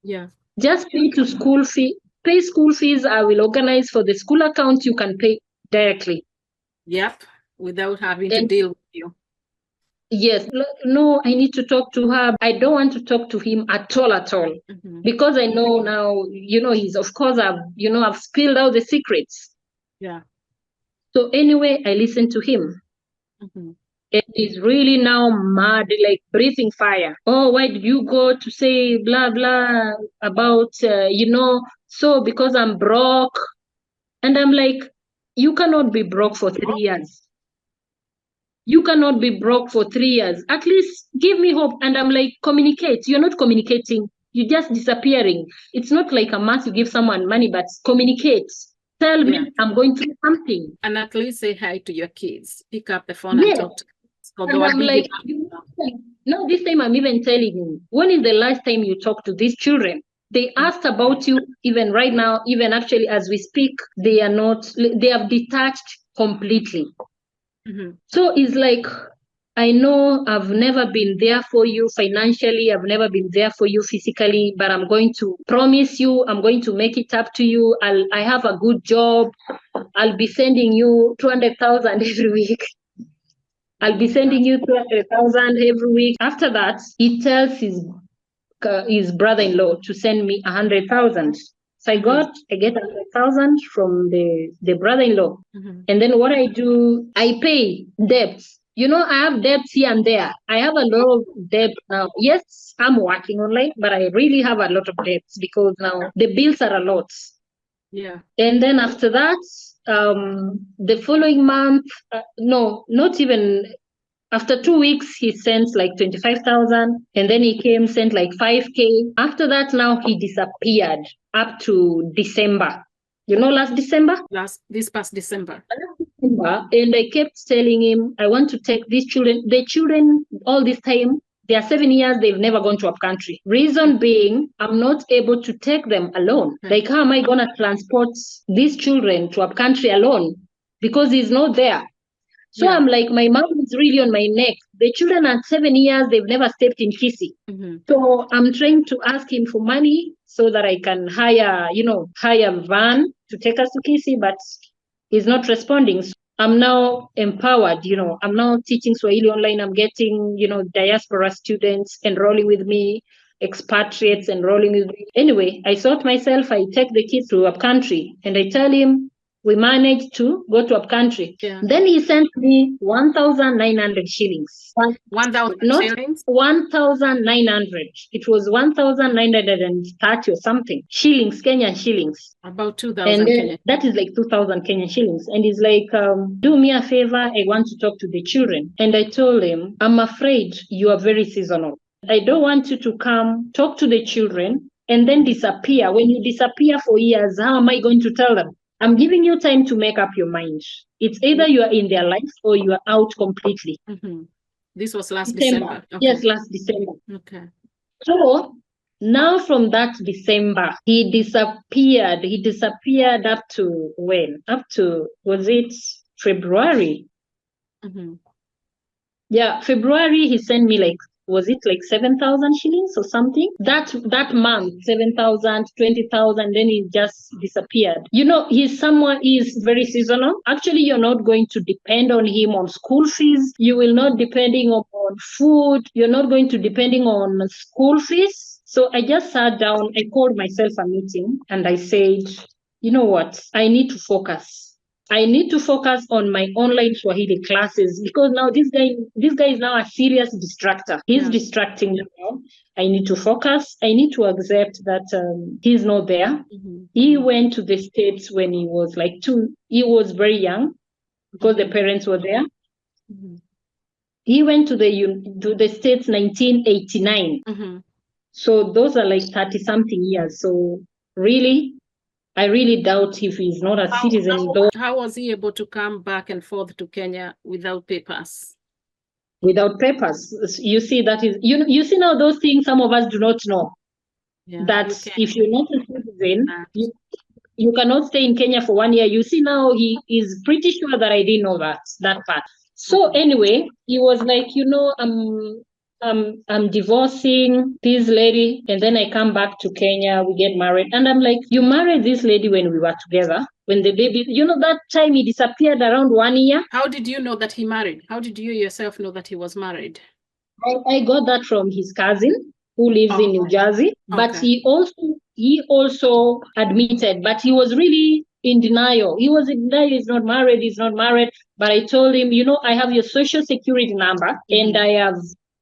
Yeah. Just pay school fees. I will organize for the school account. You can pay directly. Yep. Without having to deal with you. Yes. No, I need to talk to her. I don't want to talk to him at all. Mm-hmm. Because I know now, he's, of course, I've spilled out the secrets. Yeah. So anyway, I listened to him. Mm-hmm. And he's really now mad, like breathing fire. Oh, why did you go to say blah, blah about, so because I'm broke? And I'm like, you cannot be broke for 3 years. You cannot be broke for 3 years. At least give me hope. And I'm like, communicate. You're not communicating. You're just disappearing. It's not like a month you give someone money, but communicate. Tell me I'm going through something. And at least say hi to your kids. Pick up the phone and talk to them. And I'm like, no, this time I'm even telling him, when is the last time you talked to these children? They asked about you even right now, even actually as we speak, they have detached completely. Mm-hmm. So it's like, I know I've never been there for you financially, I've never been there for you physically, but I'm going to promise you, I'm going to make it up to you. I have a good job. I'll be sending you 200,000 every week. I'll be sending you 200,000 every week. After that, he tells his brother-in-law to send me 100,000. So I get 100,000 from the brother-in-law. Mm-hmm. And then what I do, I pay debts. I have debts here and there. I have a lot of debt now. Yes, I'm working online, but I really have a lot of debts because now the bills are a lot. Yeah. And then after that, the following month, no, not even after 2 weeks, he sent like 25,000, and then he came, sent like 5K. After that, now he disappeared up to December. Last December? This past December. And I kept telling him, I want to take these children. The children, all this time, they are 7 years, they've never gone to a country. Reason being, I'm not able to take them alone. Like, how am I going to transport these children to a country alone? Because he's not there. So I'm like, my mom is really on my neck. The children at 7 years, they've never stepped in Kisi. Mm-hmm. So I'm trying to ask him for money so that I can hire a van to take us to Kisi, but he's not responding. So I'm now empowered, I'm now teaching Swahili online. I'm getting, diaspora students enrolling with me, expatriates enrolling with me. Anyway, I sort myself, I take the kids to a country and I tell him, we managed to go to a country. Yeah. Then he sent me 1,900 shillings. 1,000 shillings? 1,900. It was 1,930 or something. Shillings, Kenyan shillings. About 2,000 and Kenyan. That is like 2,000 Kenyan shillings. And he's like, do me a favor. I want to talk to the children. And I told him, I'm afraid you are very seasonal. I don't want you to come talk to the children and then disappear. When you disappear for years, how am I going to tell them? I'm giving you time to make up your mind. It's either you are in their life or you are out completely. Mm-hmm. This was last December. Okay. Yes, last December. Okay. So now from that December, he disappeared. He disappeared up to when? Up to, was it February? Mm-hmm. Yeah, February, he sent me like, was it like 7,000 shillings or something? That month, 7,000, 20,000, then he just disappeared. He's someone is very seasonal. Actually, you're not going to depend on him on school fees. You will not depending on food. You're not going to depending on school fees. So I just sat down, I called myself a meeting and I said, you know what? I need to focus. I need to focus on my online Swahili classes because now this guy is now a serious distractor. He's distracting me now. I need to focus. I need to accept that he's not there. Mm-hmm. He went to the States when he was like 2. He was very young because the parents were there. Mm-hmm. He went to the States 1989. Mm-hmm. So those are like 30-something years. So I really doubt if he's not a citizen. How was he able to come back and forth to Kenya without papers? without papers. You see, that is, you see now those things some of us do not know. Yeah, that if you're not a citizen, you cannot stay in Kenya for 1 year. You see now he is pretty sure that I didn't know that part. So anyway, he was like, I'm divorcing this lady, and then I come back to Kenya, we get married. And I'm like, you married this lady when we were together, when the baby, that time he disappeared around 1 year. How did you know that he married? How did you yourself know that he was married? I got that from his cousin who lives in New Jersey, but he also admitted, but he was really in denial. He was in denial, he's not married. But I told him, I have your social security number, and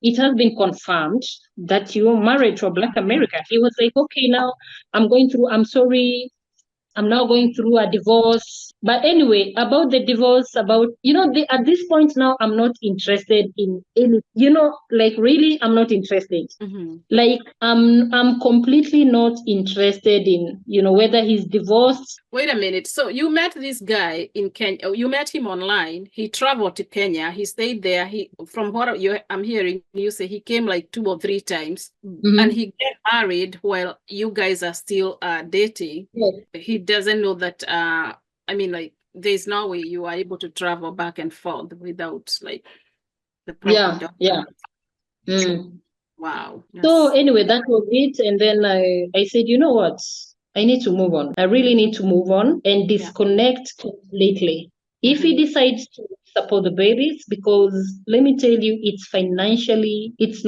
it has been confirmed that you're married to a Black American. He was like, okay, now I'm sorry, I'm now going through a divorce. But anyway, about the divorce, at this point now, I'm not interested in any, really, I'm not interested. Like, I'm completely not interested in, whether he's divorced. Wait a minute. So you met this guy in Kenya. You met him online. He traveled to Kenya. He stayed there. From what I'm hearing, you say he came like 2 or 3 times, and he get married while you guys are still dating. Yes. He doesn't know that. There's no way you are able to travel back and forth without like the proper documents. Wow. So anyway, that was it. And then I said, you know what? I need to move on. I really need to move on and disconnect completely. If he decides to support the babies, because let me tell you, it's financially, it's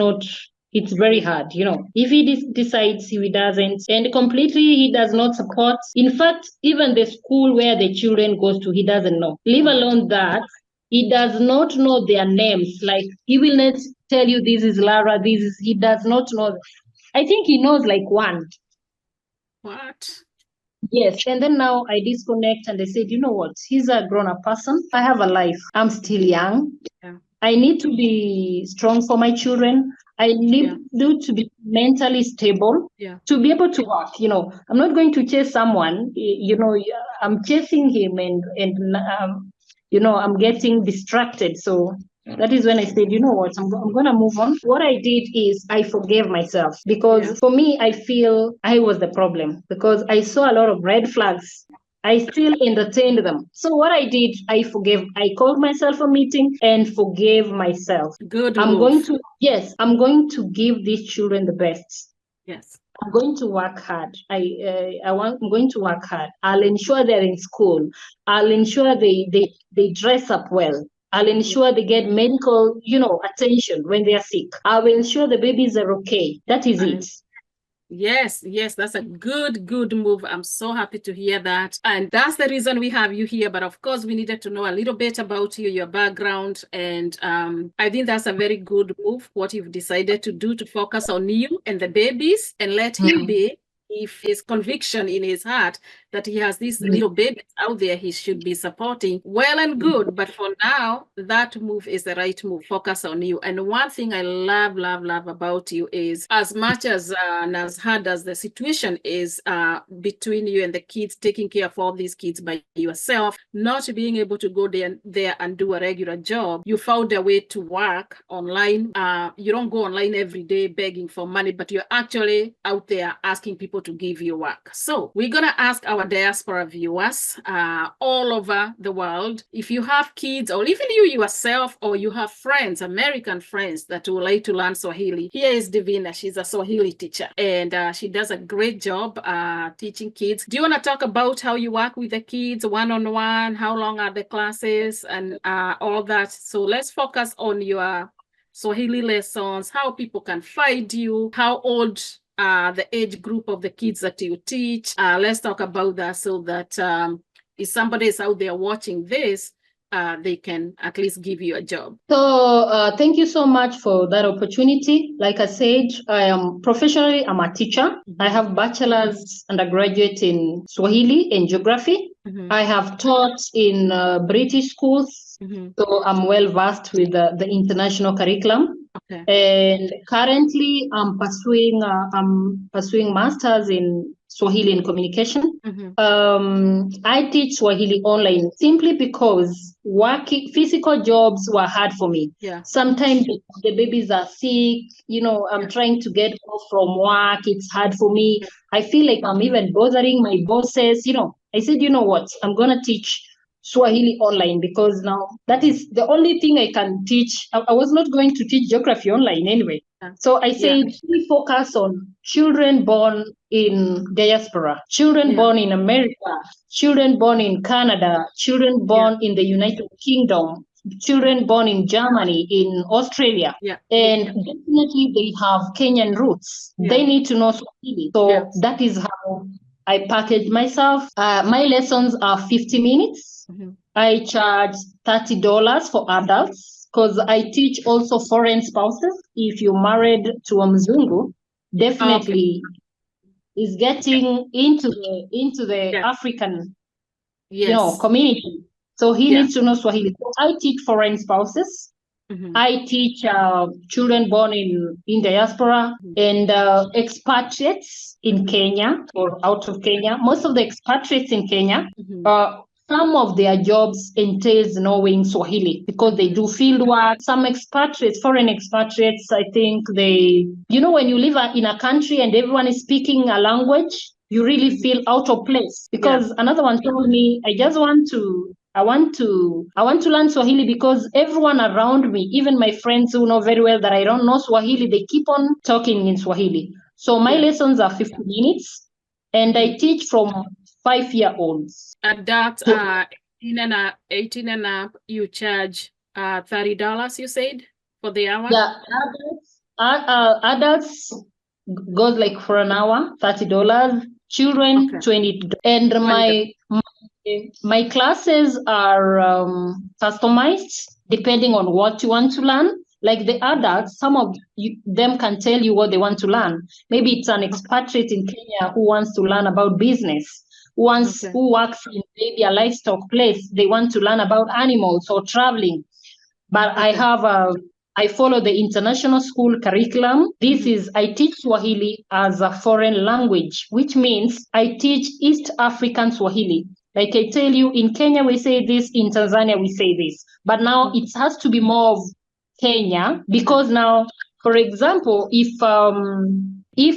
very hard, If he decides he doesn't, and completely he does not support. In fact, even the school where the children goes to, he doesn't know. Leave alone that, he does not know their names. Like, he will not tell you this is Lara, he does not know. I think he knows like one. What? Yes. And then now I disconnect and I said, you know what? He's a grown-up person. I have a life. I'm still young. Yeah. I need to be strong for my children. I need to be mentally stable to be able to work. I'm not going to chase someone. I'm chasing him and I'm getting distracted. So that is when I said, you know what, I'm going to move on. What I did is I forgave myself, because for me, I feel I was the problem, because I saw a lot of red flags. I still entertained them. So what I did, I called myself a meeting and forgave myself. Good I'm move. I'm going to give these children the best. Yes. I'm going to work hard. I'm going to work hard. I'll ensure they're in school. I'll ensure they dress up well. I'll ensure they get medical, attention when they are sick. I will ensure the babies are okay. That is it. Yes, that's a good move. I'm so happy to hear that. And that's the reason we have you here. But of course, we needed to know a little bit about you, your background. And I think that's a very good move, what you've decided to do, to focus on you and the babies and let him be. If his conviction in his heart that he has these little babies out there he should be supporting, well and good. But for now, that move is the right move. Focus on you. And one thing I love about you is, as much as and as hard as the situation is between you and the kids, taking care of all these kids by yourself, not being able to go there and do a regular job, you found a way to work online. You don't go online every day begging for money, but you're actually out there asking people to give you work. So we're going to ask our diaspora viewers all over the world, if you have kids, or even you yourself, or you have friends, American friends, that would like to learn Swahili. Here is Divinar. She's a Swahili teacher, and she does a great job teaching kids. Do you want to talk about how you work with the kids one-on-one? How long are the classes and all that? So let's focus on your Swahili lessons, how people can find you, how old the age group of the kids that you teach. Let's talk about that, so that if somebody is out there watching this, they can at least give you a job. So thank you so much for that opportunity. Like I said, professionally, I'm a teacher. I have bachelor's undergraduate in Swahili and geography. I have taught in British schools, so I'm well versed with the international curriculum. And currently, I'm pursuing masters in Swahili and communication. I teach Swahili online simply because working physical jobs were hard for me. Sometimes the babies are sick, I'm trying to get off from work. It's hard for me. I feel like I'm even bothering my bosses. I said, you know what, I'm going to teach Swahili online because now that is the only thing I can teach. I was not going to teach geography online anyway. So I said, we focus on children born in diaspora, children born in America, children born in Canada, children born in the United Kingdom, children born in Germany, in Australia. And definitely they have Kenyan roots. They need to know Swahili. So that is how I package myself. My lessons are 50 minutes. I charge $30 for adults because I teach also foreign spouses. If you're married to a Mzungu, definitely is getting into the African community. So he needs to know Swahili. So I teach foreign spouses. I teach children born in diaspora and expatriates in Kenya or out of Kenya. Most of the expatriates in Kenya, some of their jobs entails knowing Swahili because they do field work. Some expatriates, foreign expatriates, I think they, when you live in a country and everyone is speaking a language, you really feel out of place. Because another one told me, I want to learn Swahili because everyone around me, even my friends who know very well that I don't know Swahili, they keep on talking in Swahili. So my lessons are 50 minutes and I teach from 5-year-olds. Adults 18 and up, you charge $30, you said, for the hour? Yeah, adults goes like for an hour, $30. Children, $20. And my classes are customized depending on what you want to learn. Like the adults, some of them can tell you what they want to learn. Maybe it's an expatriate in Kenya who wants to learn about business, who works in maybe a livestock place. They want to learn about animals or traveling. But I follow the international school curriculum. I teach Swahili as a foreign language, which means I teach East African Swahili. Like I tell you, in Kenya, we say this, in Tanzania, we say this. But now it has to be more of Kenya because now, for example, if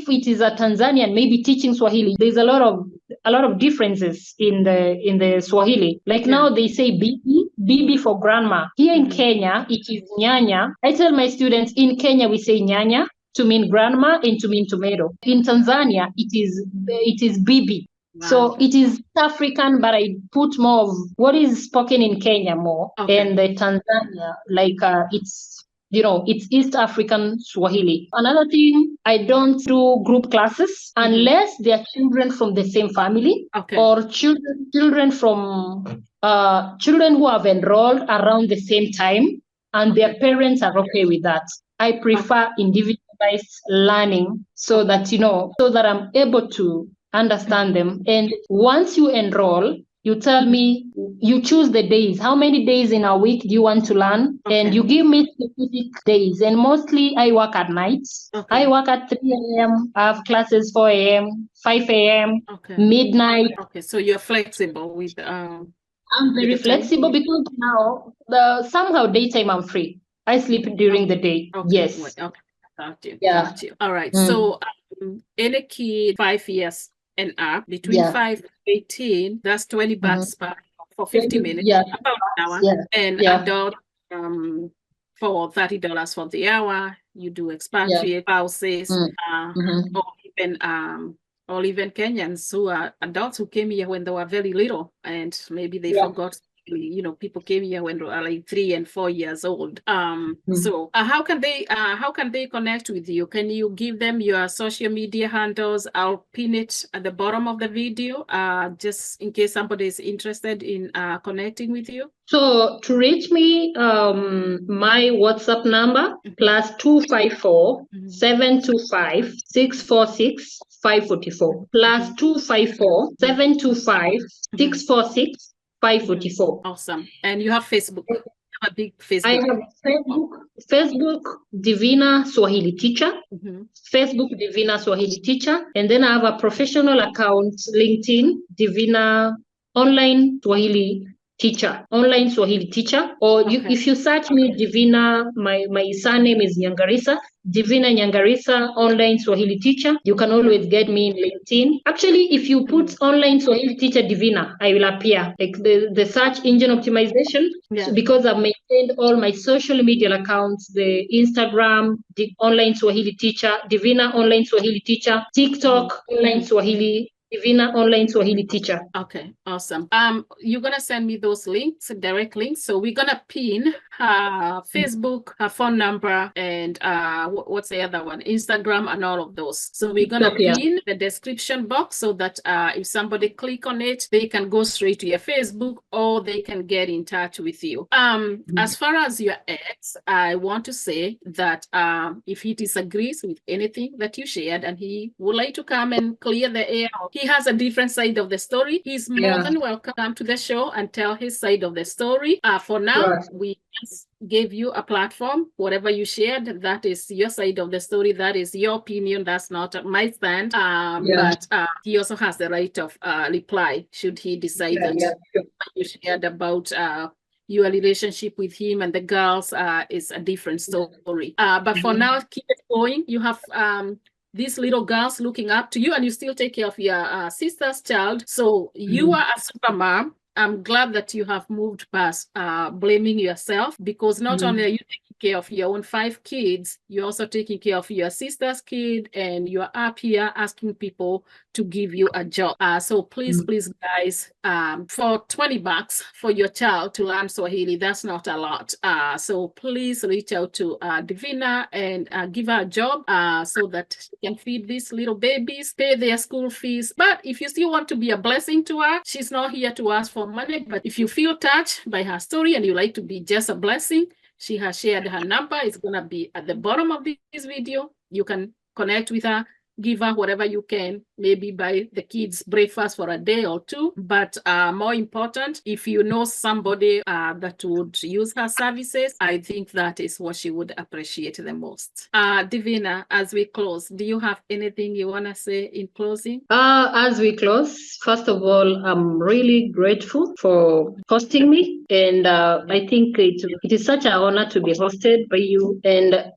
it is a Tanzanian maybe teaching Swahili, there's a lot of differences in the Swahili. Like now they say bibi for grandma. Here in Kenya, it is nyanya. I tell my students in Kenya we say nyanya to mean grandma and to mean tomato. In Tanzania, it is bibi. Wow. So it is African, but I put more of what is spoken in Kenya more, and the Tanzania, like it's East African Swahili. Another thing, I don't do group classes unless they are children from the same family or children from children who have enrolled around the same time and their parents are okay with that. I prefer individualized learning so that I'm able to understand them. And once you enroll, you tell me, you choose the days. How many days in a week do you want to learn? And you give me specific days. And mostly I work at night. I work at 3 a.m. I have classes 4 a.m., 5 a.m., midnight. So you're flexible with I'm very flexible because now somehow daytime I'm free. I sleep during the day. Yes. Got you. All right. So any kid 5 years and up, between 5 to 18, that's $20 for 50 minutes, about an hour. And adult for $30 for the hour. You do expatriate spouses, or even Kenyans who are adults who came here when they were very little, and maybe they forgot. People came here when they were like 3 and 4 years old. So how can they connect with you? Can you give them your social media handles? I'll pin it at the bottom of the video, just in case somebody is interested in connecting with you. So to reach me, my WhatsApp number +254 725 646 544 +254 725 646 544. Awesome. And you have Facebook? have a big Facebook? I have Facebook Divinar Swahili Teacher, Facebook Divinar Swahili Teacher, and then I have a professional account, LinkedIn, Divinar Online Swahili Teacher, Online Swahili Teacher, or if you search me, Divinar, my surname is Nyangarisa, Divinar Nyangarisa, Online Swahili Teacher. You can always get me in LinkedIn. Actually, if you put Online Swahili Teacher Divinar, I will appear. Like the search engine optimization, because I've maintained all my social media accounts, the Instagram, the Online Swahili Teacher, Divinar Online Swahili Teacher, TikTok, Online Swahili, Divinar Online Swahili Teacher. Okay, awesome. You're gonna send me those links, direct links. So we're gonna pin her Facebook, her phone number, and what's the other one? Instagram and all of those. So we're gonna pin the description box so that if somebody click on it, they can go straight to your Facebook or they can get in touch with you. As far as your ex, I want to say that if he disagrees with anything that you shared and he would like to come and clear the air, he has a different side of the story, he's more than welcome to the show and tell his side of the story. For now, we just gave you a platform. Whatever you shared, that is your side of the story. That is your opinion. That's not my stand. But he also has the right of reply should he decide that what you shared about your relationship with him and the girls is a different story. But for now, keep it going. You have these little girls looking up to you, and you still take care of your sister's child. So you are a super mom. I'm glad that you have moved past blaming yourself, because not only are you taking care of your own 5 kids, you're also taking care of your sister's kid, and you're up here asking people to give you a job. So please, guys, for $20 for your child to learn Swahili, that's not a lot. So please reach out to Divinar and give her a job so that she can feed these little babies, pay their school fees. But if you still want to be a blessing to her, she's not here to ask for money. But if you feel touched by her story and you like to be just a blessing, she has shared her number. It's going to be at the bottom of this video. You can connect with her, give her whatever you can, maybe buy the kids breakfast for a day or 2. But more important, if you know somebody that would use her services, I think that is what she would appreciate the most. Divinar, as we close, do you have anything you want to say in closing? As we close, first of all, I'm really grateful for hosting me. And I think it is such an honor to be hosted by you. And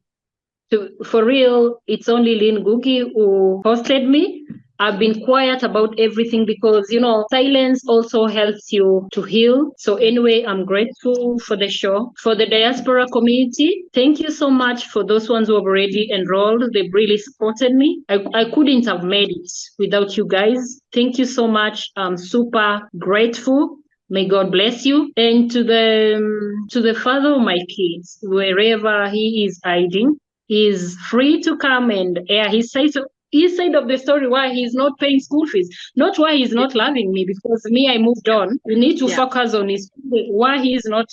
for real, it's only Lynn Gugi who hosted me. I've been quiet about everything because, silence also helps you to heal. So anyway, I'm grateful for the show. For the Diaspora community, thank you so much for those ones who have already enrolled. They've really supported me. I couldn't have made it without you guys. Thank you so much. I'm super grateful. May God bless you. And to the father of my kids, wherever he is hiding, he is free to come and air his side of the story, why he's not paying school fees, not why he's not loving me, because me, I moved on. We need to focus on why he is not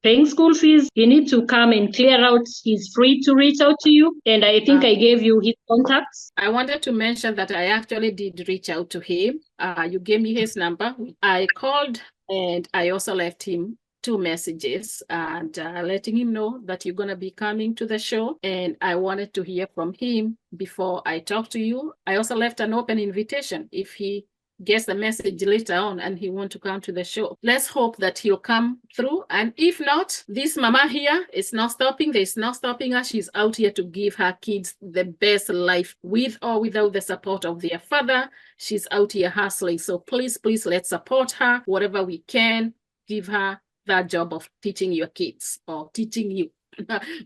paying school fees. You need to come and clear out. He's free to reach out to you. And I think I gave you his contacts. I wanted to mention that I actually did reach out to him. You gave me his number. I called and I also left him 2 messages and letting him know that you're going to be coming to the show, and I wanted to hear from him before I talk to you. I also left an open invitation if he gets the message later on and he wants to come to the show. Let's hope that he'll come through, and if not, this mama here is not stopping. There's not stopping her. She's out here to give her kids the best life, with or without the support of their father. She's out here hustling. So please, let's support her whatever we can. Give her that job of teaching your kids or teaching you,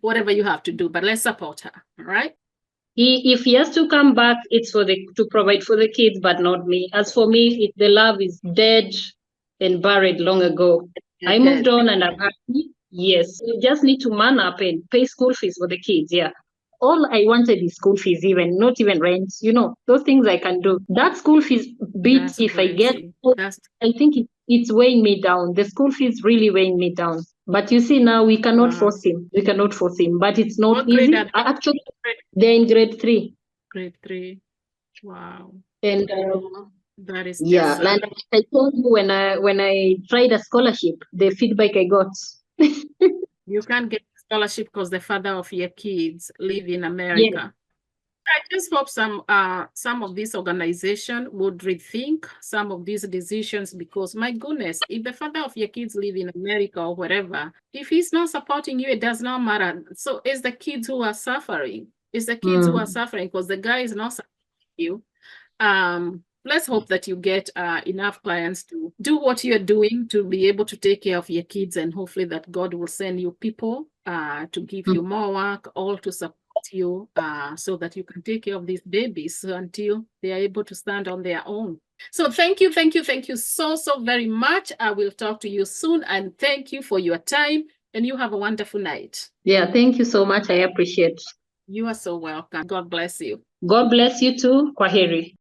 whatever you have to do, but let's support her, all right? If he has to come back, it's to provide for the kids, but not me. As for me, the love is dead and buried long ago. I moved on and I'm happy. Yes, you just need to man up and pay school fees for the kids. Yeah. All I wanted is school fees, not even rent. Those things I can do. That school fees bit, That's if crazy. I get, I think it's weighing me down. The school fees really weighing me down. But you see, now we cannot force him. We cannot force him. But it's not easy. Actually, they're in grade 3. Grade 3. Wow. And that is and I told you when I tried a scholarship, the feedback I got, You can't get a scholarship because the father of your kids live in America. I just hope some of this organization would rethink some of these decisions, because my goodness, if the father of your kids live in America or wherever, if he's not supporting you, it does not matter. So it's the kids who are suffering. It's the kids who are suffering because the guy is not supporting you. Let's hope that you get enough clients to do what you're doing to be able to take care of your kids, and hopefully that God will send you people to give you more work, all to support you so that you can take care of these babies until they are able to stand on their own. So thank you so very much. I will talk to you soon, and thank you for your time, and you have a wonderful night. Yeah, thank you so much. I appreciate. You are so welcome. God bless you. God bless you too. Kwaheri.